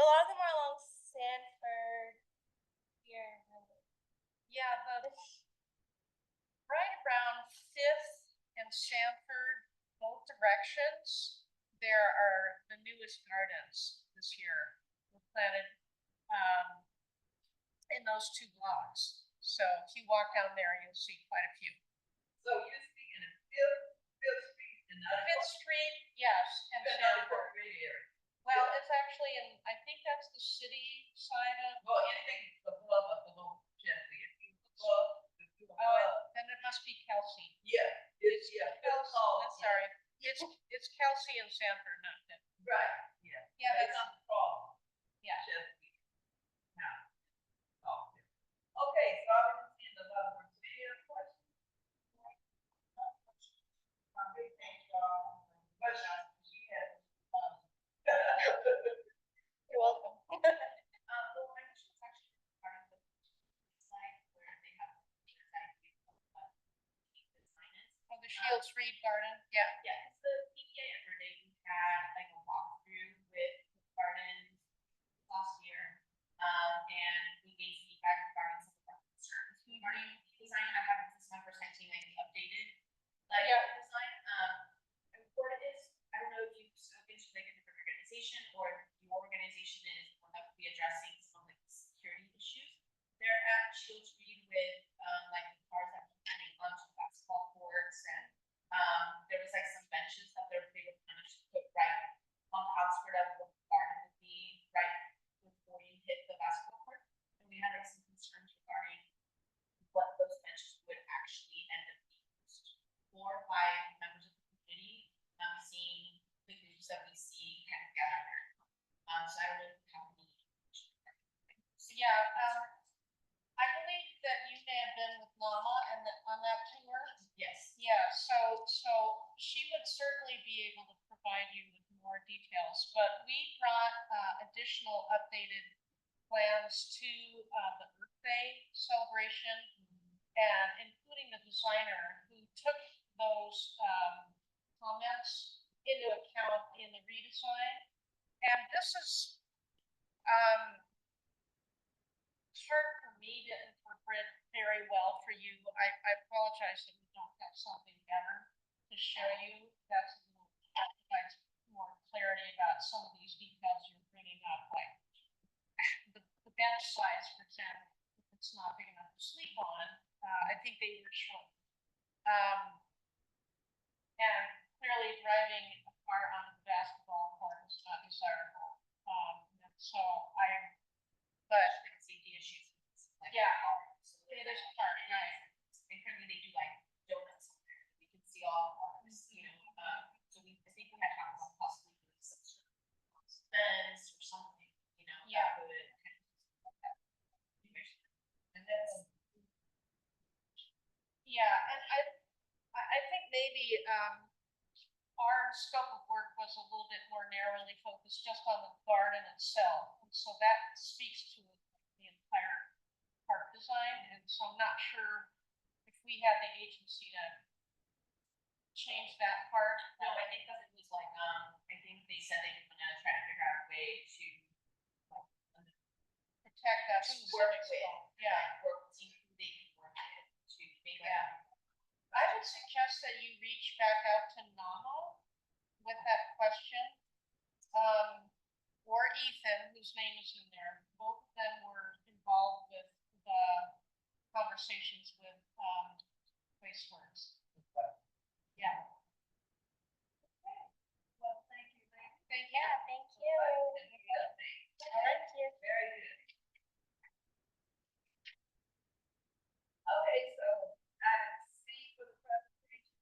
A lot of them are along Sanford here. Yeah, right around Fifth and Sanford, both directions, there are the newest gardens this year. Were planted, in those two blocks. So if you walk down there, you'll see quite a few. So you're speaking of Fifth Street and Fifth Street, yes, and Sanford. Well, it's actually in, I think that's the city side of, Well, anything above a little gently, if you then it must be Kelsey. yeah, it's, yeah, Phil's called. Sorry, it's Kelsey and Sanford, not Fifth. Right, yeah. Yeah, That's that's, not the problem. yeah. Okay, so I was in the level of fear question. Okay, thank y'all. Question, she has, You're welcome. Well, my question was actually part of the site where they have the design is. Oh, the Shields Reed Garden, yeah. Yeah, cause the PTA at Verde, we had like a walkthrough with gardens last year. And we gave feedback regarding some of our concerns regarding design. I haven't since my first team like updated. Like Yeah. design, what it is, I don't know if you've spoken to like a different organization or your organization is one that will be addressing some of like the security issues. They're at Shields Reed with like the cars that keep running onto the basketball courts and there was like some benches that they were kind of put right on the outskirt of what the garden would be right before you hit the basketball court. And we had like some concerns regarding what those benches would actually end up being used for by members of the community, seeing the groups that we see kind of gather there. So I don't know if you have any. Yeah, I believe that you may have been with Lama and on that tour. Yes. Yeah, so she would certainly be able to provide you with more details, but we brought additional updated plans to the Earth Day celebration, and including the designer who took those comments into account in the redesign. And this is hard for me to interpret very well for you. I apologize that we don't have something better to show you that provides more clarity about some of these details you're bringing up, like the bench size, for example, if it's not big enough to sleep on. I think they were short. And clearly driving a car onto the basketball court is not desirable. But Safety issues. yeah, it is part, right? And currently they do like donuts on there. We can see all the cars, you know, so I think we had talked about possibly doing some sort of fence or something, you know, Yeah. that would kind of. and that's, Yeah, and I think maybe our scope of work was a little bit more narrowly focused just on the garden itself. And so that speaks to the entire park design. And so I'm not sure if we had the agency to change that part. No, I think that it was like, I think they said they were gonna try to figure out a way to Protect that to specific work with, scope. Yeah. work, see who they can work with to make Yeah. that. I would suggest that you reach back out to Namo with that question. Or Ethan, whose name is in there. Both of them were involved with the conversations with Wasteworks. Yeah. well, thank you, ma'am. Thank you. Yeah, thank you. Thank you. Very good. Okay, so I see for the presentation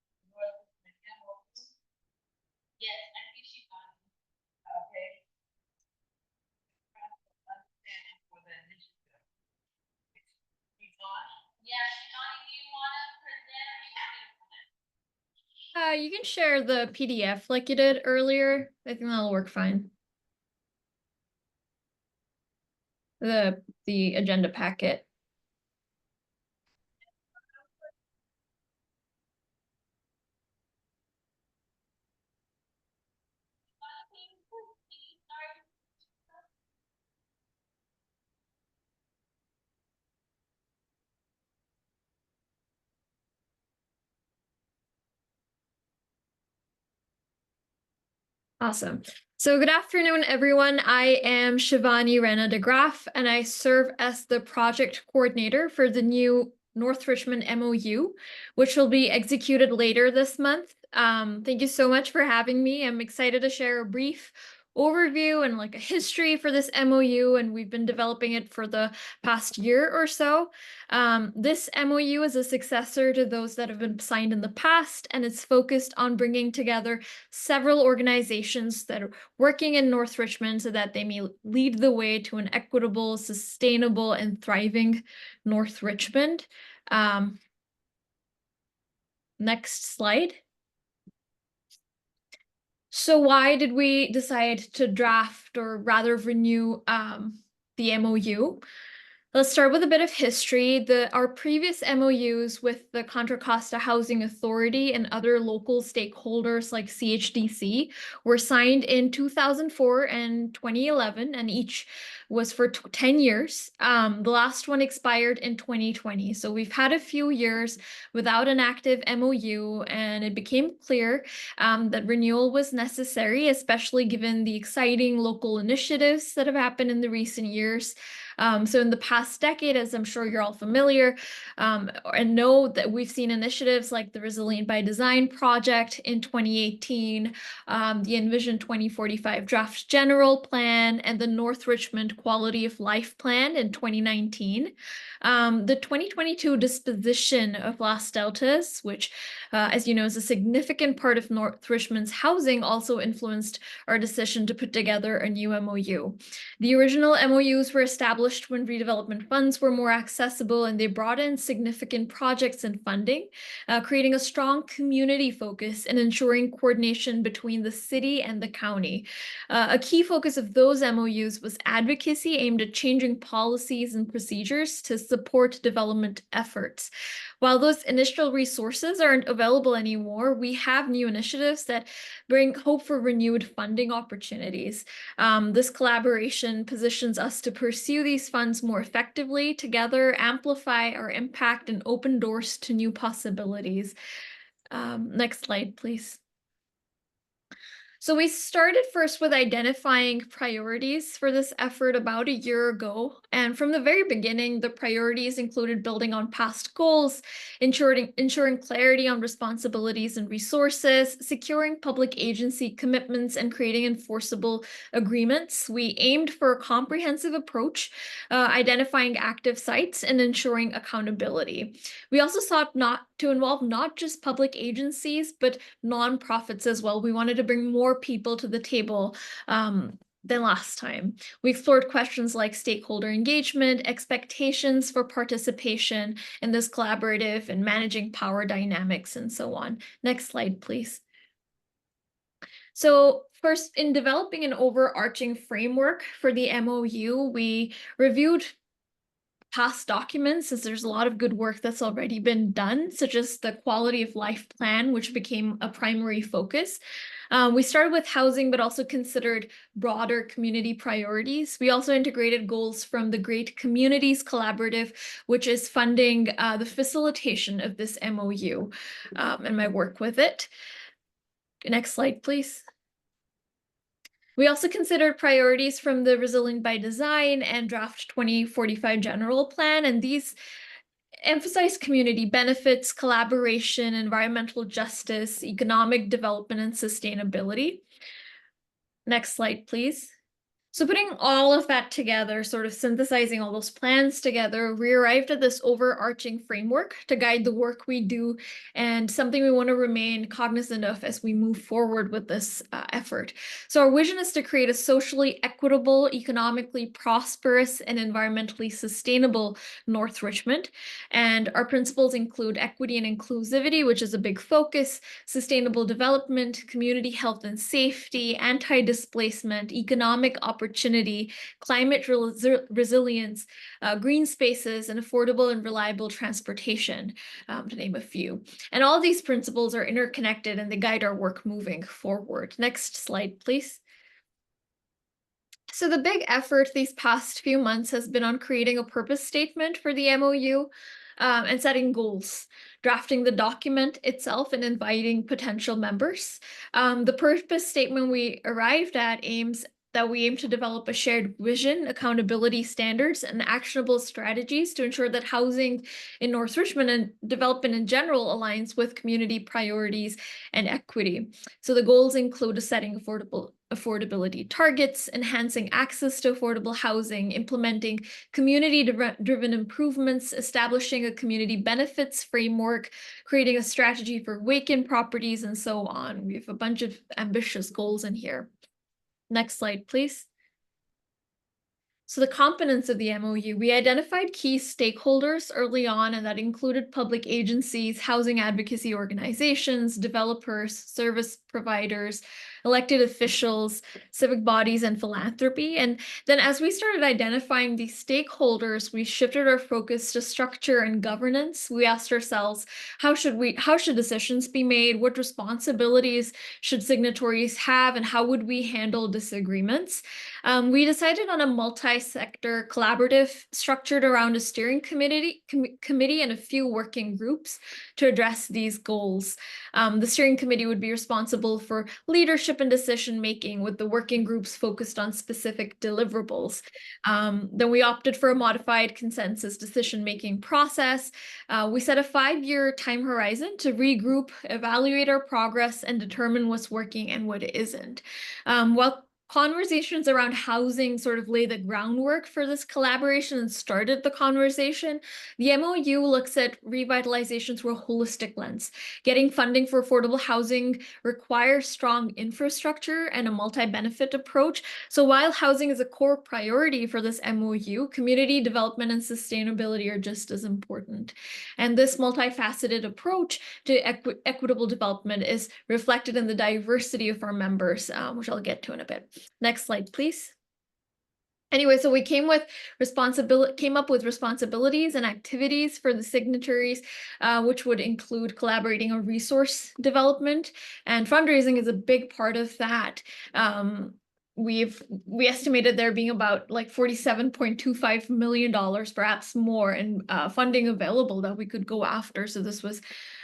You can share the PDF like you did earlier. I think that'll work fine. The agenda packet. Awesome. So good afternoon, everyone. I am Shivani Rana de Graaf, and I serve as the project coordinator for the new North Richmond MOU, which will be executed later this month. Thank you so much for having me. I'm excited to share a brief overview and like a history for this MOU, and we've been developing it for the past year or so. This MOU is a successor to those that have been signed in the past, and it's focused on bringing together several organizations that are working in North Richmond so that they may lead the way to an equitable, sustainable, and thriving North Richmond. Next slide. So why did we decide to draft or rather renew the MOU? Let's start with a bit of history. Our previous MOUs with the Contra Costa Housing Authority and other local stakeholders like CHDC were signed in 2004 and 2011, and each was for 10 years. The last one expired in 2020. So we've had a few years without an active MOU, and it became clear that renewal was necessary, especially given the exciting local initiatives that have happened in the recent years. So in the past decade, as I'm sure you're all familiar, and know that we've seen initiatives like the Resilient by Design project in 2018, the Envision 2045 Draft General Plan, and the North Richmond Quality of Life Plan in 2019. The 2022 disposition of Las Deltas, which, as you know, is a significant part of North Richmond's housing, also influenced our decision to put together a new MOU. The original MOUs were established when redevelopment funds were more accessible, and they brought in significant projects and funding, creating a strong community focus and ensuring coordination between the city and the county. A key focus of those MOUs was advocacy aimed at changing policies and procedures to support development efforts. While those initial resources aren't available anymore, we have new initiatives that bring hope for renewed funding opportunities. This collaboration positions us to pursue these funds more effectively, together amplify our impact, and open doors to new possibilities. Next slide, please. So we started first with identifying priorities for this effort about a year ago. And from the very beginning, the priorities included building on past goals, ensuring clarity on responsibilities and resources, securing public agency commitments, and creating enforceable agreements. We aimed for a comprehensive approach, identifying active sites and ensuring accountability. We also sought not to involve not just public agencies, but nonprofits as well. We wanted to bring more people to the table than last time. We explored questions like stakeholder engagement, expectations for participation in this collaborative, and managing power dynamics, and so on. Next slide, please. So first, in developing an overarching framework for the MOU, we reviewed past documents, as there's a lot of good work that's already been done, such as the Quality of Life Plan, which became a primary focus. We started with housing, but also considered broader community priorities. We also integrated goals from the Great Communities Collaborative, which is funding the facilitation of this MOU and my work with it. Next slide, please. We also considered priorities from the Resilient by Design and Draft 2045 General Plan, and these emphasize community benefits, collaboration, environmental justice, economic development, and sustainability. Next slide, please. So putting all of that together, sort of synthesizing all those plans together, we arrived at this overarching framework to guide the work we do and something we want to remain cognizant of as we move forward with this effort. So our vision is to create a socially equitable, economically prosperous, and environmentally sustainable North Richmond. And our principles include equity and inclusivity, which is a big focus, sustainable development, community health and safety, anti-displacement, economic opportunity, climate resilience, green spaces, and affordable and reliable transportation, to name a few. And all these principles are interconnected and they guide our work moving forward. Next slide, please. So the big effort these past few months has been on creating a purpose statement for the MOU and setting goals, drafting the document itself and inviting potential members. The purpose statement we arrived at we aim to develop a shared vision, accountability standards, and actionable strategies to ensure that housing in North Richmond and development in general aligns with community priorities and equity. So the goals include setting affordability targets, enhancing access to affordable housing, implementing community-driven improvements, establishing a community benefits framework, creating a strategy for vacant properties, and so on. We have a bunch of ambitious goals in here. Next slide, please. So the components of the MOU, we identified key stakeholders early on, and that included public agencies, housing advocacy organizations, developers, service providers, elected officials, civic bodies, and philanthropy. And then as we started identifying these stakeholders, we shifted our focus to structure and governance. We asked ourselves, how should decisions be made? What responsibilities should signatories have? And how would we handle disagreements? We decided on a multi-sector collaborative structured around a steering committee and a few working groups to address these goals. The steering committee would be responsible for leadership and decision-making, with the working groups focused on specific deliverables. Then we opted for a modified consensus decision-making process. We set a 5-year time horizon to regroup, evaluate our progress, and determine what's working and what isn't. While conversations around housing sort of lay the groundwork for this collaboration and started the conversation, the MOU looks at revitalization through a holistic lens. Getting funding for affordable housing requires strong infrastructure and a multi-benefit approach. So while housing is a core priority for this MOU, community development and sustainability are just as important. And this multifaceted approach to equitable development is reflected in the diversity of our members, which I'll get to in a bit. Next slide, please. Anyway, so we came up with responsibilities and activities for the signatories, which would include collaborating on resource development, and fundraising is a big part of that. We estimated there being about like $47.25 million, perhaps more, in funding available that we could go after. So this was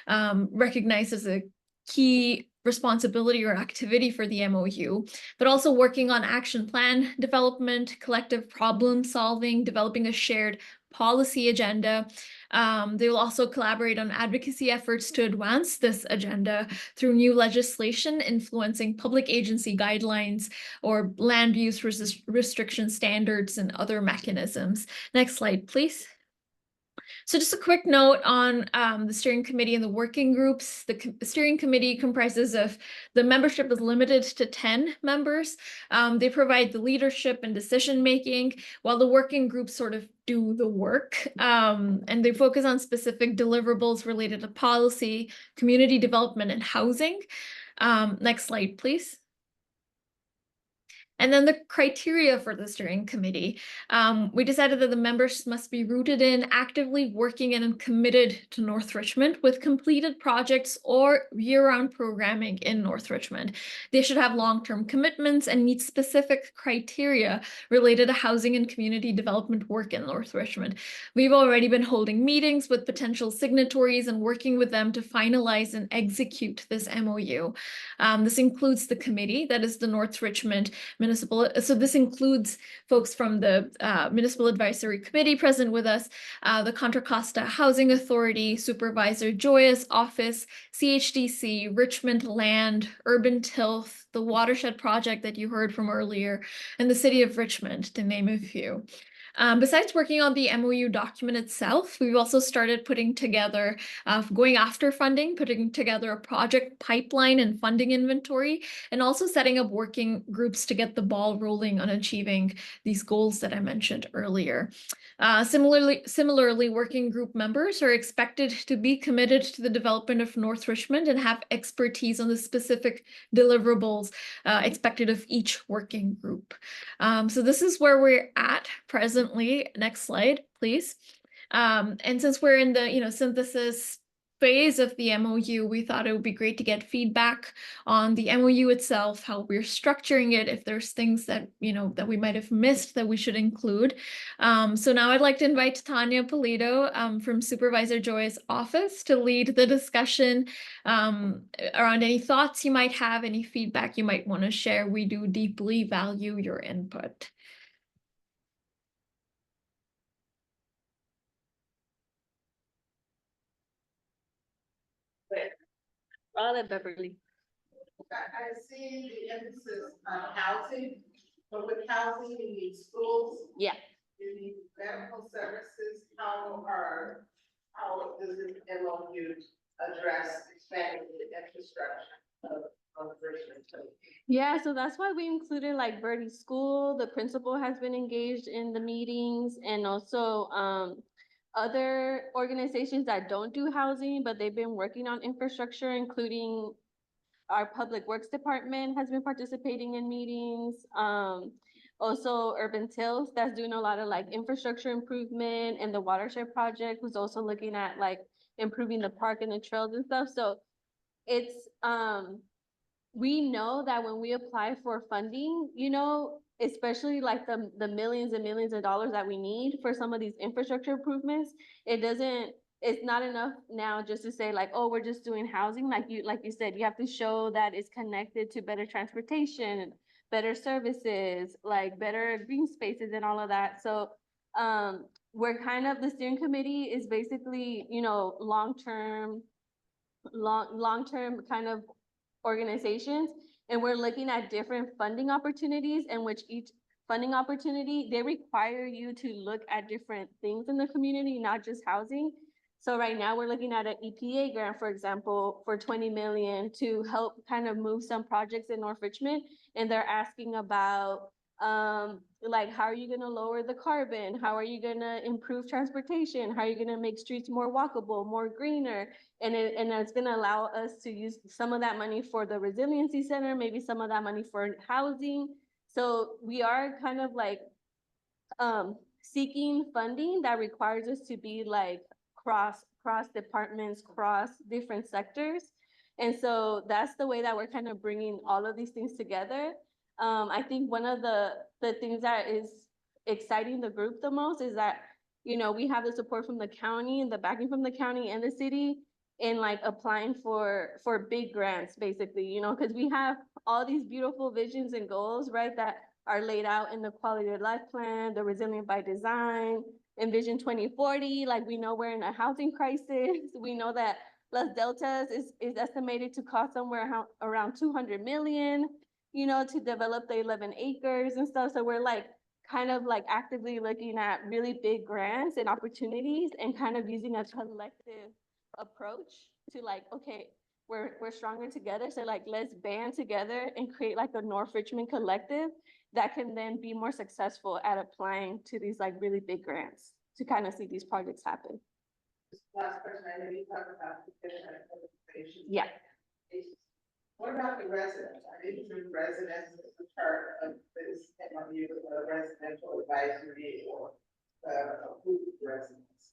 recognized as a key responsibility or activity for the MOU, but also working on action plan development, collective problem solving, developing a shared policy agenda. They will also collaborate on advocacy efforts to advance this agenda through new legislation influencing public agency guidelines or land use restriction standards and other mechanisms. Next slide, please. So just a quick note on the steering committee and the working groups. The steering committee comprises of, the membership is limited to 10 members. They provide the leadership and decision-making, while the working groups sort of do the work. And they focus on specific deliverables related to policy, community development, and housing. Next slide, please. And then the criteria for the steering committee. We decided that the members must be rooted in, actively working in, and committed to North Richmond with completed projects or year-round programming in North Richmond. They should have long-term commitments and meet specific criteria related to housing and community development work in North Richmond. We've already been holding meetings with potential signatories and working with them to finalize and execute this MOU. This includes the committee, that is the North Richmond municipal, so this includes folks from the Municipal Advisory Committee present with us, the Contra Costa Housing Authority, Supervisor Joy's office, CHDC, Richmond Land, Urban Tilth, the Watershed Project that you heard from earlier, and the City of Richmond, to name a few. Besides working on the MOU document itself, we've also started putting together, going after funding, putting together a project pipeline and funding inventory, and also setting up working groups to get the ball rolling on achieving these goals that I mentioned earlier. Similarly, working group members are expected to be committed to the development of North Richmond and have expertise on the specific deliverables expected of each working group. So this is where we're at presently. Next slide, please. And since we're in the synthesis phase of the MOU, we thought it would be great to get feedback on the MOU itself, how we're structuring it, if there's things that that we might have missed that we should include. So now I'd like to invite Tanya Polito from Supervisor Joy's office to lead the discussion around any thoughts you might have, any feedback you might want to share. We do deeply value your input. Beverly. I see the emphasis on housing, but with housing, you need schools. Yeah. You need medical services. How does this MOU address expanding the infrastructure of Richmond? Yeah, so that's why we included like Birdie School. The principal has been engaged in the meetings, and also other organizations that don't do housing, but they've been working on infrastructure, including our Public Works Department has been participating in meetings. Also Urban Tilth, that's doing a lot of like infrastructure improvement, and the Watershed Project was also looking at like improving the park and the trails and stuff. So it's we know that when we apply for funding, especially like the millions and millions of dollars that we need for some of these infrastructure improvements, it's not enough now just to say like, oh, we're just doing housing. Like you said, you have to show that it's connected to better transportation, better services, like better green spaces and all of that. So we're the steering committee is basically, long-term kind of organizations, and we're looking at different funding opportunities, in which each funding opportunity, they require you to look at different things in the community, not just housing. So right now we're looking at an EPA grant, for example, for 20 million to help kind of move some projects in North Richmond. And they're asking about like, how are you going to lower the carbon? How are you going to improve transportation? How are you going to make streets more walkable, more greener? And it's going to allow us to use some of that money for the resiliency center, maybe some of that money for housing. So we are kind of like seeking funding that requires us to be like cross departments, cross different sectors. And so that's the way that we're kind of bringing all of these things together. I think one of the things that is exciting the group the most is that, we have the support from the county and the backing from the county and the city in like applying for big grants, basically, because we have all these beautiful visions and goals, right, that are laid out in the quality of life plan, the resilient by design, and Vision 2040. Like, we know we're in a housing crisis. We know that Las Deltas is estimated to cost somewhere around 200 million, to develop the 11 acres and stuff. So we're like kind of like actively looking at really big grants and opportunities, and kind of using a collective approach to like, okay, we're stronger together. So like, let's band together and create like a North Richmond collective that can then be more successful at applying to these like really big grants to kind of see these projects happen. Last question, I know you talked about the Yeah. What about the residents? Are these residents as a part of this MOU, residential advisory or approved residents?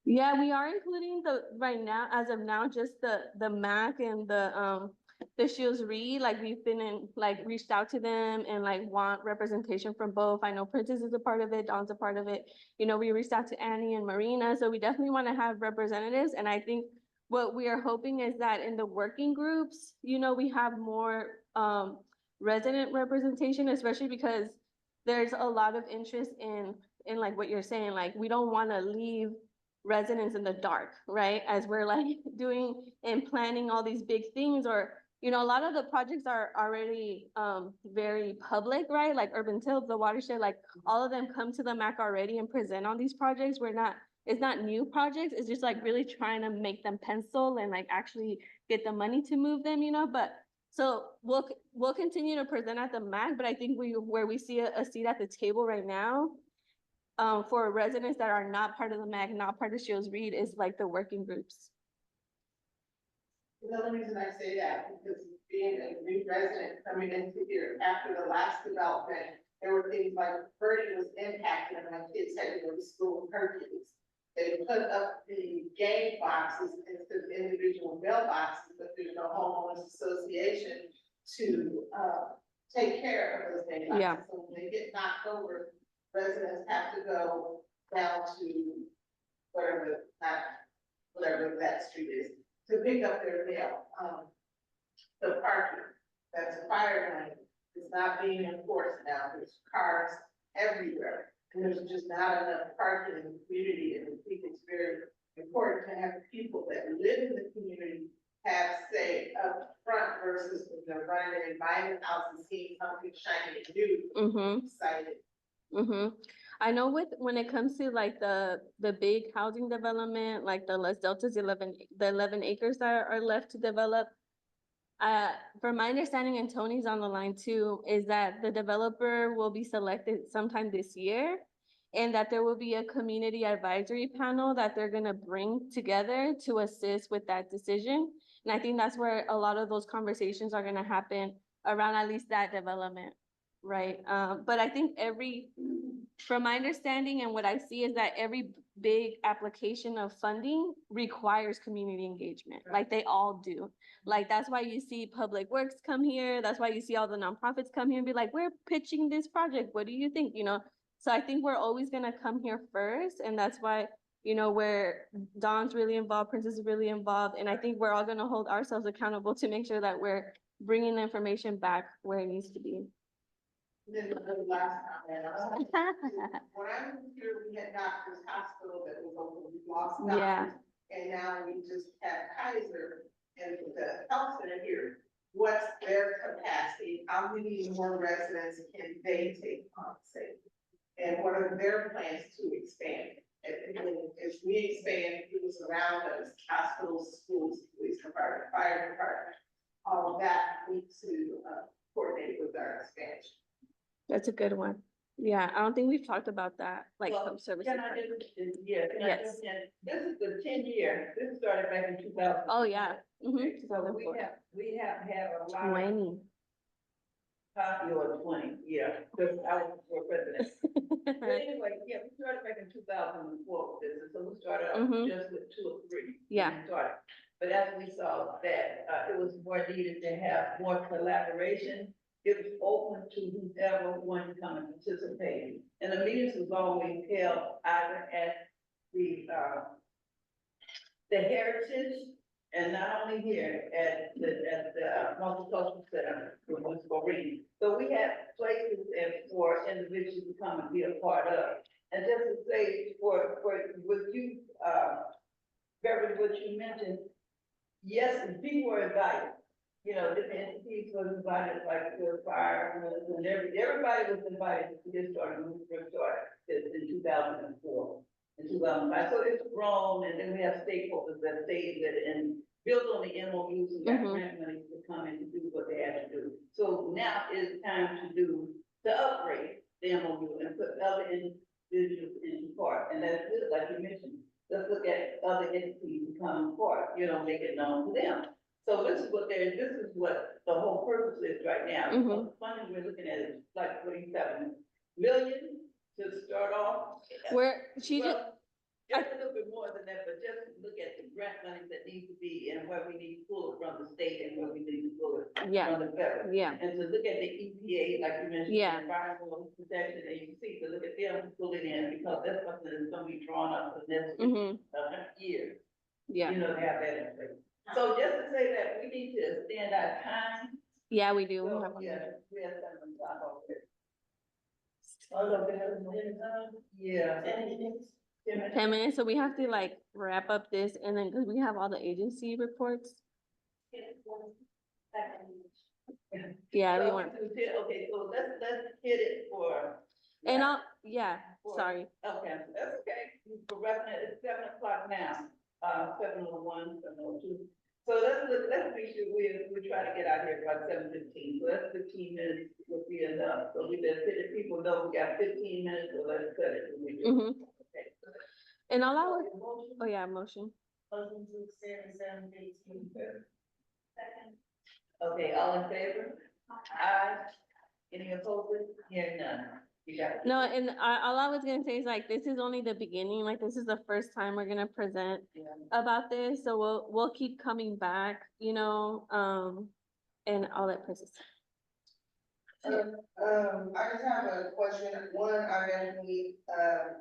Yeah, we are including right now, as of now, just the MAC and the Shields Re. Like, we've been reached out to them and like want representation from both. I know Princess is a part of it, Dawn's a part of it. We reached out to Annie and Marina, so we definitely want to have representatives. And I think what we are hoping is that in the working groups, we have more resident representation, especially because there's a lot of interest in like what you're saying, like, we don't want to leave residents in the dark, right? As we're like doing and planning all these big things, or, you know, a lot of the projects are already very public, right? Like Urban Tilt, the watershed, like all of them come to the MAC already and present on these projects. It's not new projects, it's just like really trying to make them pencil and like actually get the money to move them, you know, but so we'll continue to present at the MAC, but I think where we see a seat at the table right now for residents that are not part of the MAC, not part of Shields Reed, is like the working groups. The only reason I say that, because being a new resident coming into here after the last development, there were things like birding was impacted and my kids had to go to school in Hercules. They put up the game boxes instead of individual mailboxes, but there's no homeowners association to take care of those game boxes. Yeah. So when they get knocked over, residents have to go down to whatever that street is to pick up their mail. The parking, that's a fire lane, is not being enforced now. There's cars everywhere. And there's just not enough parking in the community, and I think it's very important to have people that live in the community have say up front versus when they're running and buying a house and seeing something shiny and new, excited. I know when it comes to like the big housing development, like the Las Deltas 11 acres that are left to develop. From my understanding, and Tony's on the line too, is that the developer will be selected sometime this year, and that there will be a community advisory panel that they're gonna bring together to assist with that decision. And I think that's where a lot of those conversations are gonna happen around at least that development, right? But I think from my understanding and what I see is that every big application of funding requires community engagement, like they all do. Like, that's why you see Public Works come here. That's why you see all the nonprofits come here and be like, we're pitching this project. What do you think? You know, so I think we're always gonna come here first. And that's why, you know, where Dawn's really involved, Princess is really involved. And I think we're all gonna hold ourselves accountable to make sure that we're bringing the information back where it needs to be. Then the last comment, when I moved here, we had Doctors Hospital that was open, we lost doctors. Yeah. And now we just have Kaiser and the health center here. What's their capacity? How many more residents can they take on, say? And what are their plans to expand? As we expand, who's around us, hospitals, schools, police department, fire department, all of that needs to coordinate with our expansion. That's a good one. Yeah, I don't think we've talked about that, like home services. Yes. This is the 10-year, this started back in 2000. Oh, yeah. So we have had a lot of. 20. Or 20, yeah, because I was for president. But anyway, yeah, we started back in 2004 with this, so we started out just with 2 or 3. Yeah. But as we saw that it was more needed to have more collaboration, it was open to whoever wanted to come and participate. And the meetings was always held either at the Heritage, and not only here, at the Multicultural Center, which was for reading. So we had places for individuals to come and be a part of. And just to say, for what you, Beverly, what you mentioned, yes, people were invited. You know, different entities were invited, like the fire, and everybody was invited to get started when we first started in 2004 and 2005. So it's grown, and then we have stakeholders that stayed with it and built on the MOUs and got grant money to come in and do what they had to do. So now it's time to upgrade the MOU and put other individuals into part. And that's good, like you mentioned. Let's look at other entities becoming part, you know, make it known to them. So this is what the whole purpose is right now. The funding we're looking at is like 47 million to start off. Just a little bit more than that, but just look at the grant money that needs to be and where we need to pull it from the state and where we need to pull it from the federal. Yeah. And to look at the EPA, like you mentioned, environmental protection agency, to look at them, pull it in, because that's something that's gonna be drawn up for the next 100 years. Yeah. You know, to have that in place. So just to say that we need to extend our time Yeah, we do. We So, have one. yeah, we have 7 o'clock already. Yeah. 10 minutes, so we have to like wrap up this and then, cause we have all the agency reports. Yeah, we want, Okay, so let's hit it for. and yeah, for- sorry. Okay, that's okay. For reference, it's 7 o'clock now, 7:01, 7:02. So let's make sure we try to get out here by 7:15. So that's 15 minutes would be enough. So we just hit it, people know we got 15 minutes, so let's cut it. Okay. And all I was, oh yeah, motion. Motion to extend 7:18. Okay, all in favor? Aye. Any opposed? Hearing none. You got it. No, and all I was gonna say is like, this is only the beginning, like, this is the first time we're gonna present about this, so we'll keep coming back, you know, and all that process. I just have a question. One, I definitely,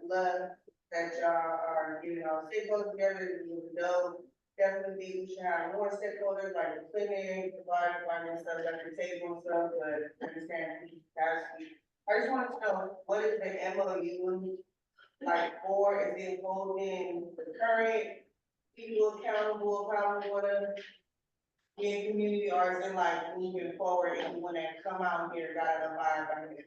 love that y'all are, you know, stakeholders together, you know, definitely we should have more stakeholders, like the clinic, the fire department, stuff, like the table and stuff, but I understand we have to. I just wanted to know, what is the MOU like for? Is it holding the current people accountable, probably wanna be in community, or is it like moving forward and when they come out here, gotta abide by it?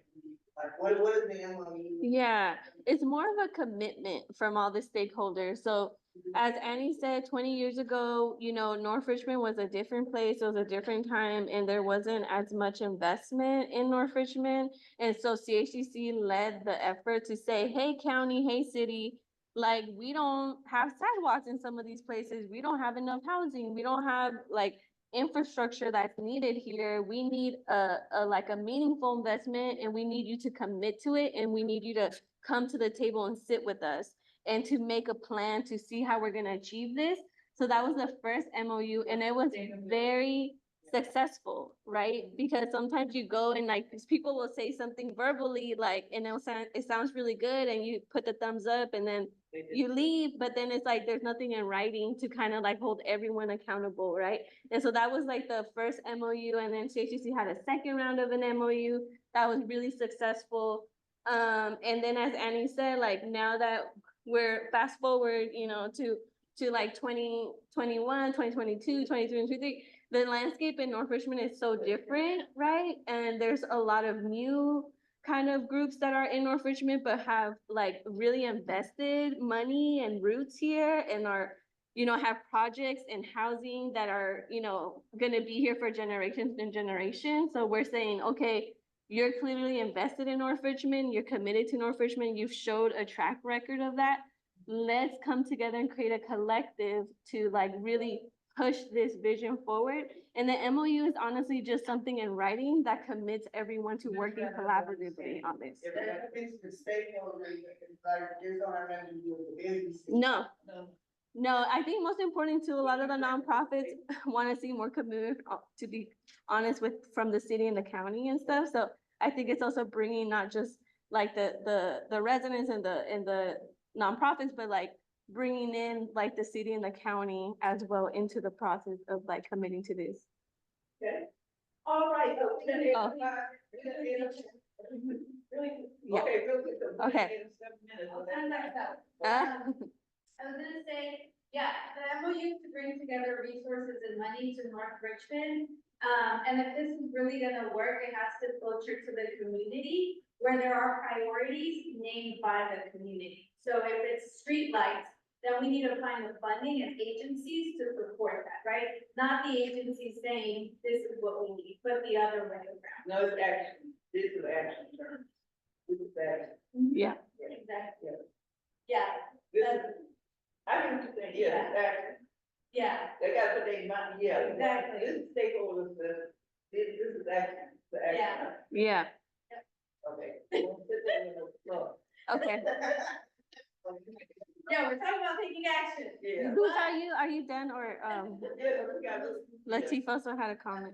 Like, what is the MOU? Yeah, it's more of a commitment from all the stakeholders. So as Annie said, 20 years ago, you know, North Richmond was a different place. It was a different time and there wasn't as much investment in North Richmond. And so CHCC led the effort to say, hey, county, hey, city, like, we don't have sidewalks in some of these places. We don't have enough housing. We don't have like infrastructure that's needed here. We need a meaningful investment and we need you to commit to it and we need you to come to the table and sit with us and to make a plan to see how we're gonna achieve this. So that was the first MOU and it was very successful, right? Because sometimes you go and like people will say something verbally like, and it sounds really good and you put the thumbs up and then you leave, but then it's like there's nothing in writing to kind of like hold everyone accountable, right? And so that was like the first MOU, and then CHCC had a second round of an MOU that was really successful. And then as Annie said, like now that we're fast forward, you know, to like 2021, 2022, 23, and 23, the landscape in North Richmond is so different, right? And there's a lot of new kind of groups that are in North Richmond, but have like really invested money and roots here and are, you know, have projects and housing that are, you know, gonna be here for generations and generations. So we're saying, okay, you're clearly invested in North Richmond, you're committed to North Richmond, you've showed a track record of that. Let's come together and create a collective to like really push this vision forward. And the MOU is honestly just something in writing that commits everyone to working collaboratively on this. If that fits the stakeholders, like, there's no having to do with the business. No, I think most important to a lot of the nonprofits want to see more commitment, to be honest with, from the city and the county and stuff. So I think it's also bringing not just like the residents and the nonprofits, but like bringing in like the city and the county as well into the process of like committing to this. Okay. All right. So we're gonna Oh. Yeah. Okay, real quick. So we're Okay. gonna get 7 minutes. I was gonna say, yeah, the MOU to bring together resources and money to North Richmond. And if this is really gonna work, it has to filter to the community where there are priorities named by the community. So if it's streetlights, then we need to find the funding and agencies to support that, right? Not the agency saying, this is what we need, but the other way around. No, it's action. This is action term. This is action. Yeah. Exactly. Yeah, This is, I know what you're saying, yeah, it's action. yeah, They gotta put their money, yeah. Exactly. This is stakeholders, this is action, the action. Yeah. Okay. We'll put that in the floor. Okay. yeah, we're talking about taking action. Yeah. Who's are you done or Yeah, but we got this. Latif also had a comment?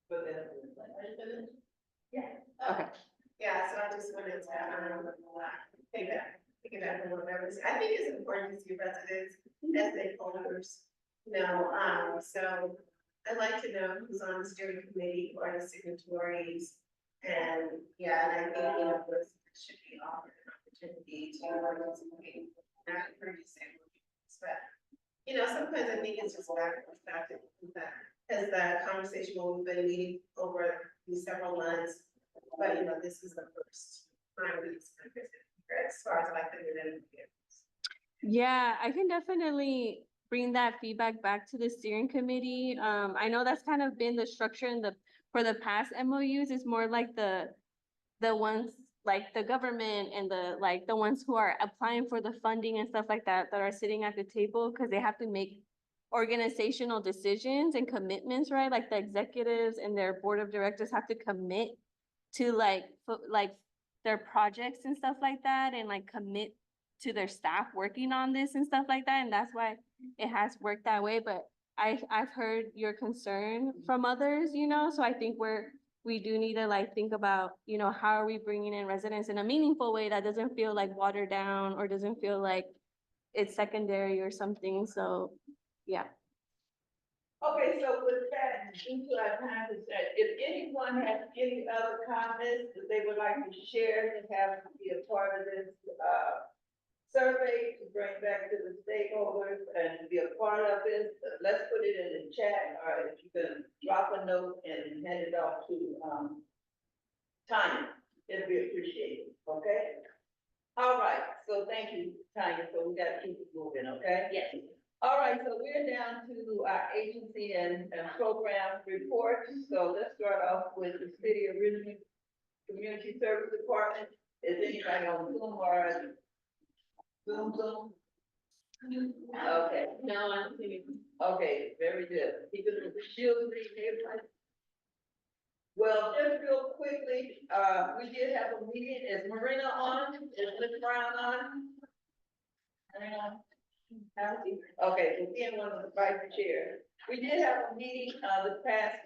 But then. Yeah. Okay. Yeah, so I just wanted to, piggyback on what Beverly said. I think it's important to see residents as stakeholders, you know, so I'd like to know who's on the steering committee, who are the signatories. And yeah, and I think, you know, this should be offered an opportunity to participate, not produce it. But, you know, sometimes I think it's just backwards, because the conversation we've been meeting over these several months. But, you know, this is the first time we've as far as like the new. Yeah, I can definitely bring that feedback back to the steering committee. I know that's kind of been the structure for the past MOUs. It's more like the ones, like the government and the ones who are applying for the funding and stuff like that, that are sitting at the table, because they have to make organizational decisions and commitments, right? Like the executives and their board of directors have to commit to like their projects and stuff like that, and like commit to their staff working on this and stuff like that. And that's why it has worked that way. But I've heard your concern from others, you know, so I think we do need to like think about, you know, how are we bringing in residents in a meaningful way that doesn't feel like watered down or doesn't feel like it's secondary or something. So, yeah. Okay, so with that, due to our time constraint, if anyone has any other comments that they would like to share and have to be a part of this, survey to bring back to the stakeholders and be a part of this, let's put it in the chat, or if you can drop a note and hand it off to, Tanya, it'd be appreciated, okay? All right, so thank you, Tanya, so we gotta keep it moving, okay? Yes. All right, so we're down to our agency and program reports, so let's start off with the City of Richmond Community Service Department. Is anybody on Zoom or Zoom? Okay. No, I'm thinking. Okay, very good. Keep it with the shield reading, everybody. Well, just real quickly, we did have a meeting. Is Marina on? Is Ms. Brown on? Marina? Okay, so being one of the vice chair. We did have a meeting, this past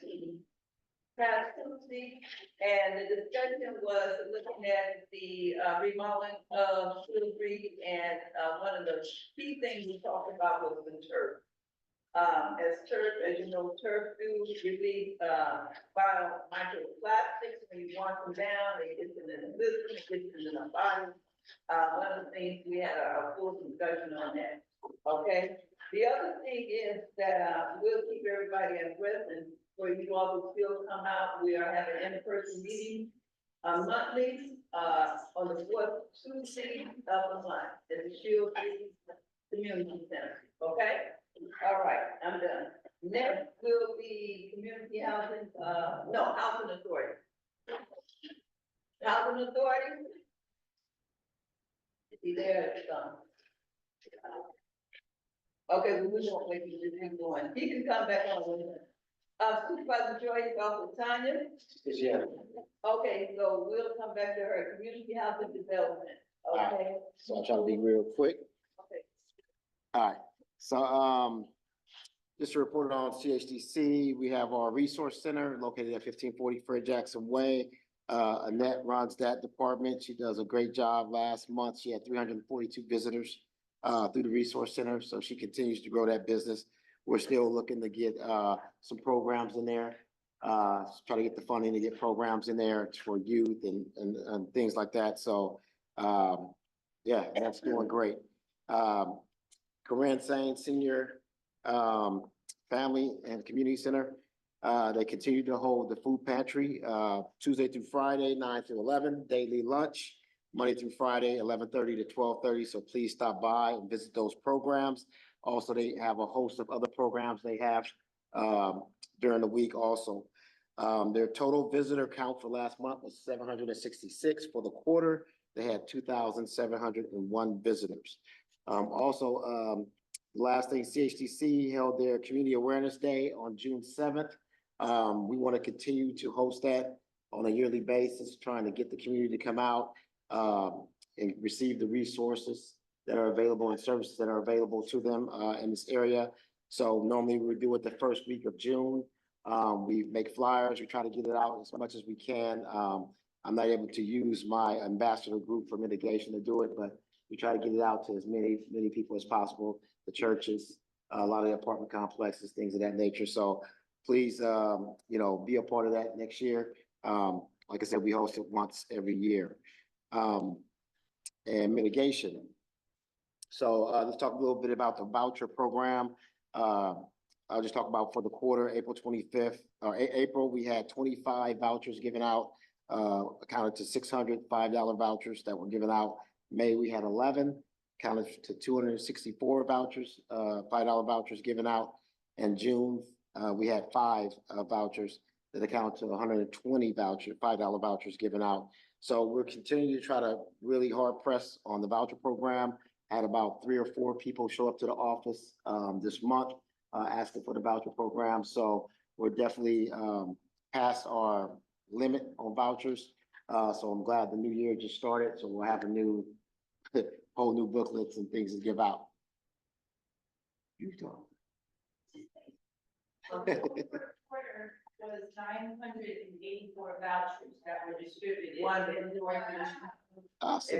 Tuesday, and the discussion was looking at the remodeling of Little Creek, and one of the key things we talked about was the turf. As you know, turf do release bio microplastics when you wash them down. They get them in the system, it gets them in the body. One of the things we had a full discussion on that. Okay. The other thing is that we'll keep everybody abreast, and for you all to still come out, we are having an in-person meeting monthly on the fourth Tuesday of the month at the Shield Community Center. Okay. All right, I'm done. Next will be community housing, housing authority. Housing authority. Is he there? Okay, we won't wait to review going. He can come back on with us. Supervisor Joyce, off with Tanya. Yeah. Okay, so we'll come back to her. Community housing development. Okay. So I'll try to be real quick. Okay. All right, so, just to report on CHDC, we have our resource center located at 1540 Fred Jackson Way. Annette runs that department. She does a great job. Last month, she had 342 visitors through the resource center, so she continues to grow that business. We're still looking to get some programs in there, try to get the funding to get programs in there for youth and things like that. So, yeah, that's doing great. Corinne Sain Senior Family and Community Center. They continue to hold the food pantry Tuesday through Friday, 9 to 11, daily lunch, Monday through Friday, 11:30 to 12:30. So please stop by and visit those programs. Also, they have a host of other programs they have during the week also. Their total visitor count for last month was 766. For the quarter, they had 2,701 visitors. Last thing, CHDC held their Community Awareness Day on June 7th. We want to continue to host that on a yearly basis, trying to get the community to come out and receive the resources that are available and services that are available to them in this area. So normally we do it the first week of June. We make flyers, we try to get it out as much as we can. I'm not able to use my ambassador group for mitigation to do it, but we try to get it out to as many people as possible, the churches, a lot of the apartment complexes, things of that nature. So please, you know, be a part of that next year. Like I said, we host it once every year. And mitigation. So let's talk a little bit about the voucher program. I'll just talk about for the quarter, April 25th, April, we had 25 vouchers given out, accounted to $605 vouchers that were given out. May, we had 11, counted to 264 vouchers, $5 vouchers given out. And June, we had 5 vouchers that accounted to 120 $5 vouchers given out. So we're continuing to try to really hard press on the voucher program. Had about 3 or 4 people show up to the office this month asking for the voucher program. So we're definitely past our limit on vouchers. So I'm glad the new year just started. So we'll have a new, whole new booklets and things to give out. You talk. Quarter was 984 vouchers that were distributed. Awesome.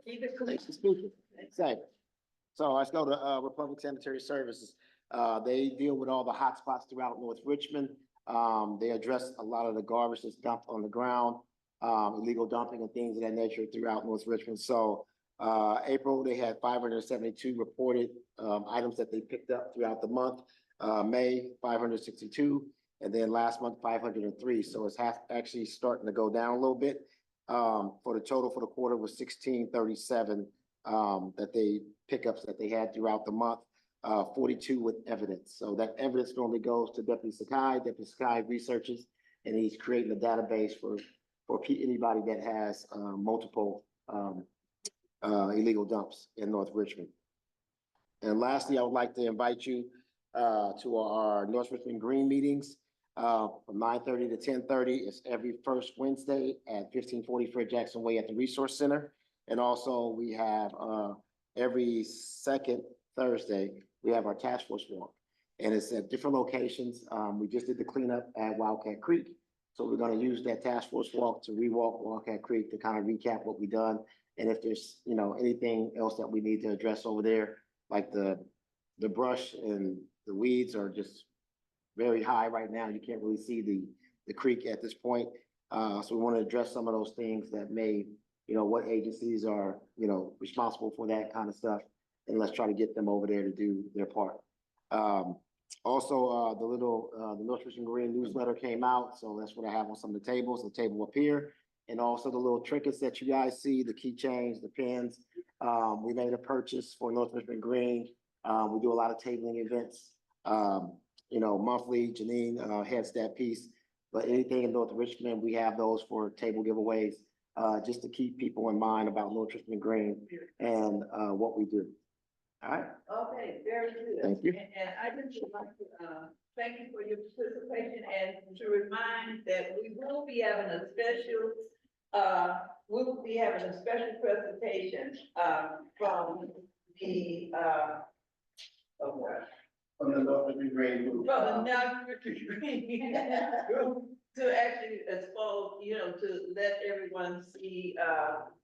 Keep it Thanks for speaking. Exactly. So let's go to Republic Sanitary Services. They deal with all the hot spots throughout North Richmond. They address a lot of the garbage that's dumped on the ground, illegal dumping and things of that nature throughout North Richmond. So April, they had 572 reported items that they picked up throughout the month. May, 562. And then last month, 503. So it's actually starting to go down a little bit. For the total for the quarter was 1637 that they pickups that they had throughout the month, 42 with evidence. So that evidence normally goes to Deputy Sakai. Deputy Sakai researches, and he's creating a database for anybody that has multiple illegal dumps in North Richmond. And lastly, I would like to invite you to our North Richmond Green meetings. From 9:30 to 10:30. It's every first Wednesday at 1540 Fred Jackson Way at the Resource Center. And also we have every second Thursday, we have our task force walk. And it's at different locations. We just did the cleanup at Wildcat Creek. So we're going to use that task force walk to rewalk Wildcat Creek to kind of recap what we've done. And if there's, you know, anything else that we need to address over there, like the brush and the weeds are just very high right now. You can't really see the creek at this point. So we want to address some of those things that may, you know, what agencies are, you know, responsible for that kind of stuff. And let's try to get them over there to do their part. Also, the North Richmond Green newsletter came out. So that's what I have on some of the tables, the table up here. And also the little trinkets that you guys see, the keychains, the pins. We made a purchase for North Richmond Green. We do a lot of tabling events. You know, monthly. Janine heads that piece, but anything in North Richmond, we have those for table giveaways, just to keep people in mind about North Richmond Green and what we do. All right. Okay, very good. Thank you. And I just would like to thank you for your participation and to remind that we will be having a special presentation from the From the North Richmond Green group. From the North Richmond Green to actually expose, you know, to let everyone see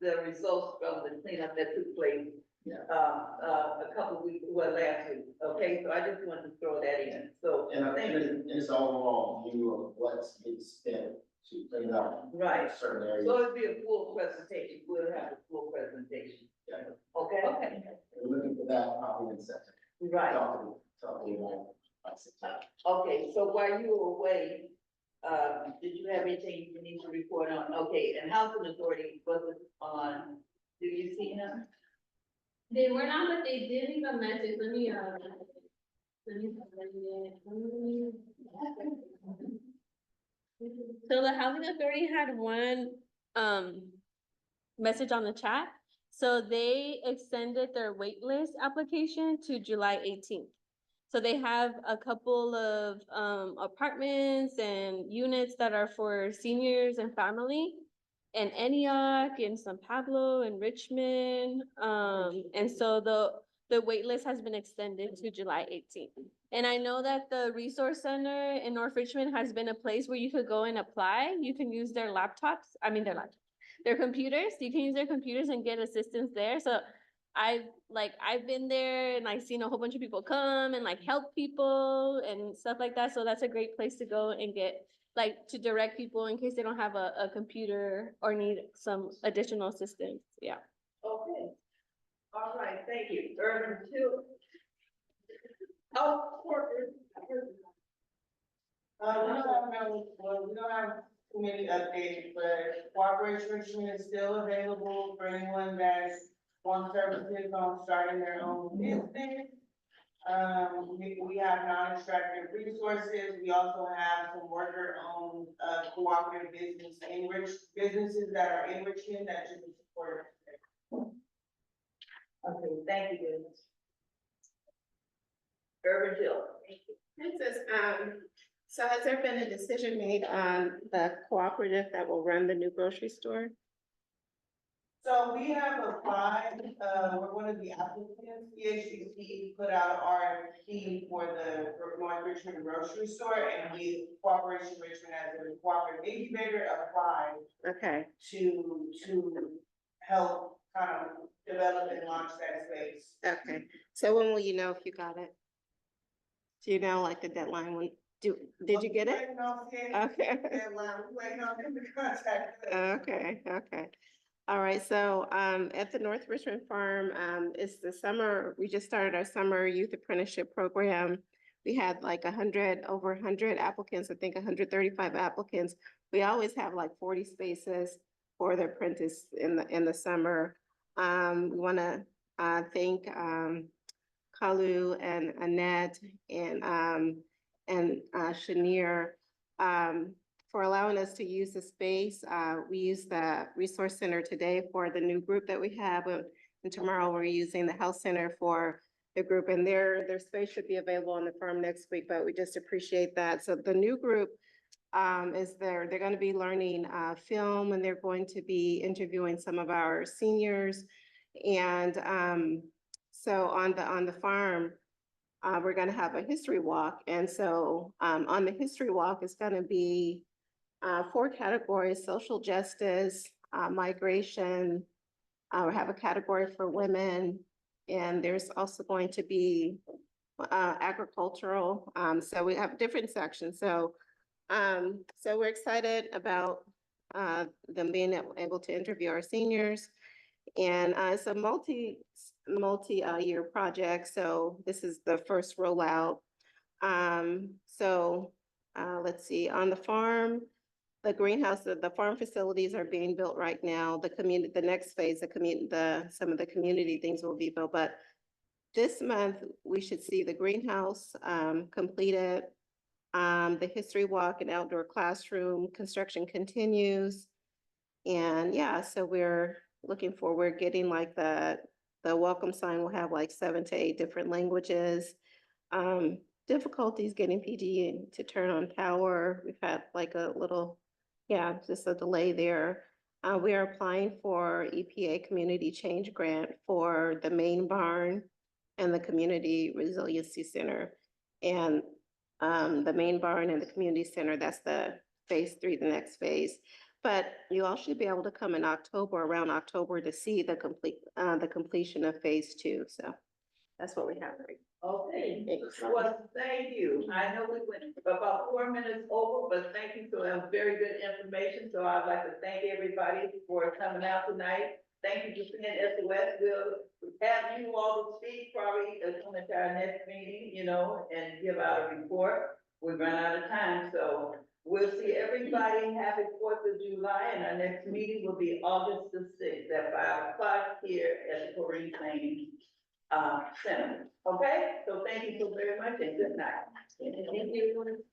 the results from the cleanup that took place a couple of weeks, well, last week. Okay, so I just wanted to throw that in. So thank you. It's overall view of what's been spent to clean up Right. certain areas. So it'll be a full presentation. We'll have a full presentation. Yeah. Okay? Okay. We're looking for that probably in September. Right. Talk to you about September. Okay, so while you were away, did you have anything you need to report on? Okay, and Housing Authority wasn't on, do you see him? They were not, but they did leave a message. Let me So the Housing Authority had one message on the chat. So they extended their wait list application to July 18th. So they have a couple of apartments and units that are for seniors and family in Antioch, in San Pablo, in Richmond. And so the wait list has been extended to July 18th. And I know that the Resource Center in North Richmond has been a place where you could go and apply. You can use their computers. You can use their computers and get assistance there. So I've been there and like seen a whole bunch of people come and like help people and stuff like that. So that's a great place to go and get like to direct people in case they don't have a computer or need some additional assistance. Yeah. Okay. All right, thank you. Urban two. Oh, we don't have too many updates, but Cooperation Richmond is still available for anyone that's on services on starting their own business. We have non-extractive resources. We also have some worker-owned, cooperative businesses that are in Richmond that you can support. okay, thank you, Dennis. Urban Jill. Princess, so has there been a decision made on the cooperative that will run the new grocery store? So we have applied, we're one of the applicants, EHBC put out an RFP for the North Richmond grocery store, and we, Cooperation Richmond as a cooperative incubator, applied Okay, to help kind of develop and launch that space. okay. So when will you know if you got it? Do you know like the deadline when, did you get it? Okay. Waiting on them to contact us. Okay, okay. All right, so at the North Richmond Farm, it's the summer, we just started our summer youth apprenticeship program. We had like over 100 applicants, I think 135 applicants. We always have like 40 spaces for the apprentice in the summer. We want to thank Kalu and Annette and Shanier for allowing us to use the space. We use the Resource Center today for the new group that we have, and tomorrow we're using the Health Center for the group, and their space should be available on the farm next week, but we just appreciate that. So the new group is there. They're going to be learning film, and they're going to be interviewing some of our seniors. And so on the farm, we're going to have a history walk. And so on the history walk, it's going to be 4 categories: social justice, migration. We have a category for women, and there's also going to be agricultural. So we have different sections. So we're excited about them being able to interview our seniors. And it's a multi-year project. So this is the first rollout. Let's see, on the farm, the greenhouse, the farm facilities are being built right now. The next phase, some of the community things will be built, but this month we should see the greenhouse completed. The history walk and outdoor classroom construction continues. And yeah, so we're looking forward, getting like the welcome sign will have like 7 to 8 different languages. Difficulties getting PG to turn on power. We've had like a little, just a delay there. We are applying for EPA Community Change Grant for the main barn and the Community Resiliency Center. And the main barn and the community center, that's the phase 3, the next phase. But you all should be able to come in October, around October, to see the completion of phase 2. So that's what we have. Okay, well, thank you. I know we went about 4 minutes over, but thank you for that very good information. So I'd like to thank everybody for coming out tonight. Thank you for being SOS. We'll have you all to speak probably come at our next meeting, and give out a report. We run out of time, so we'll see everybody. Happy 4th of July, and our next meeting will be August the 6th at 5 o'clock here at the Corrine Lane Center. Okay, so thank you so very much and good night. Thank you.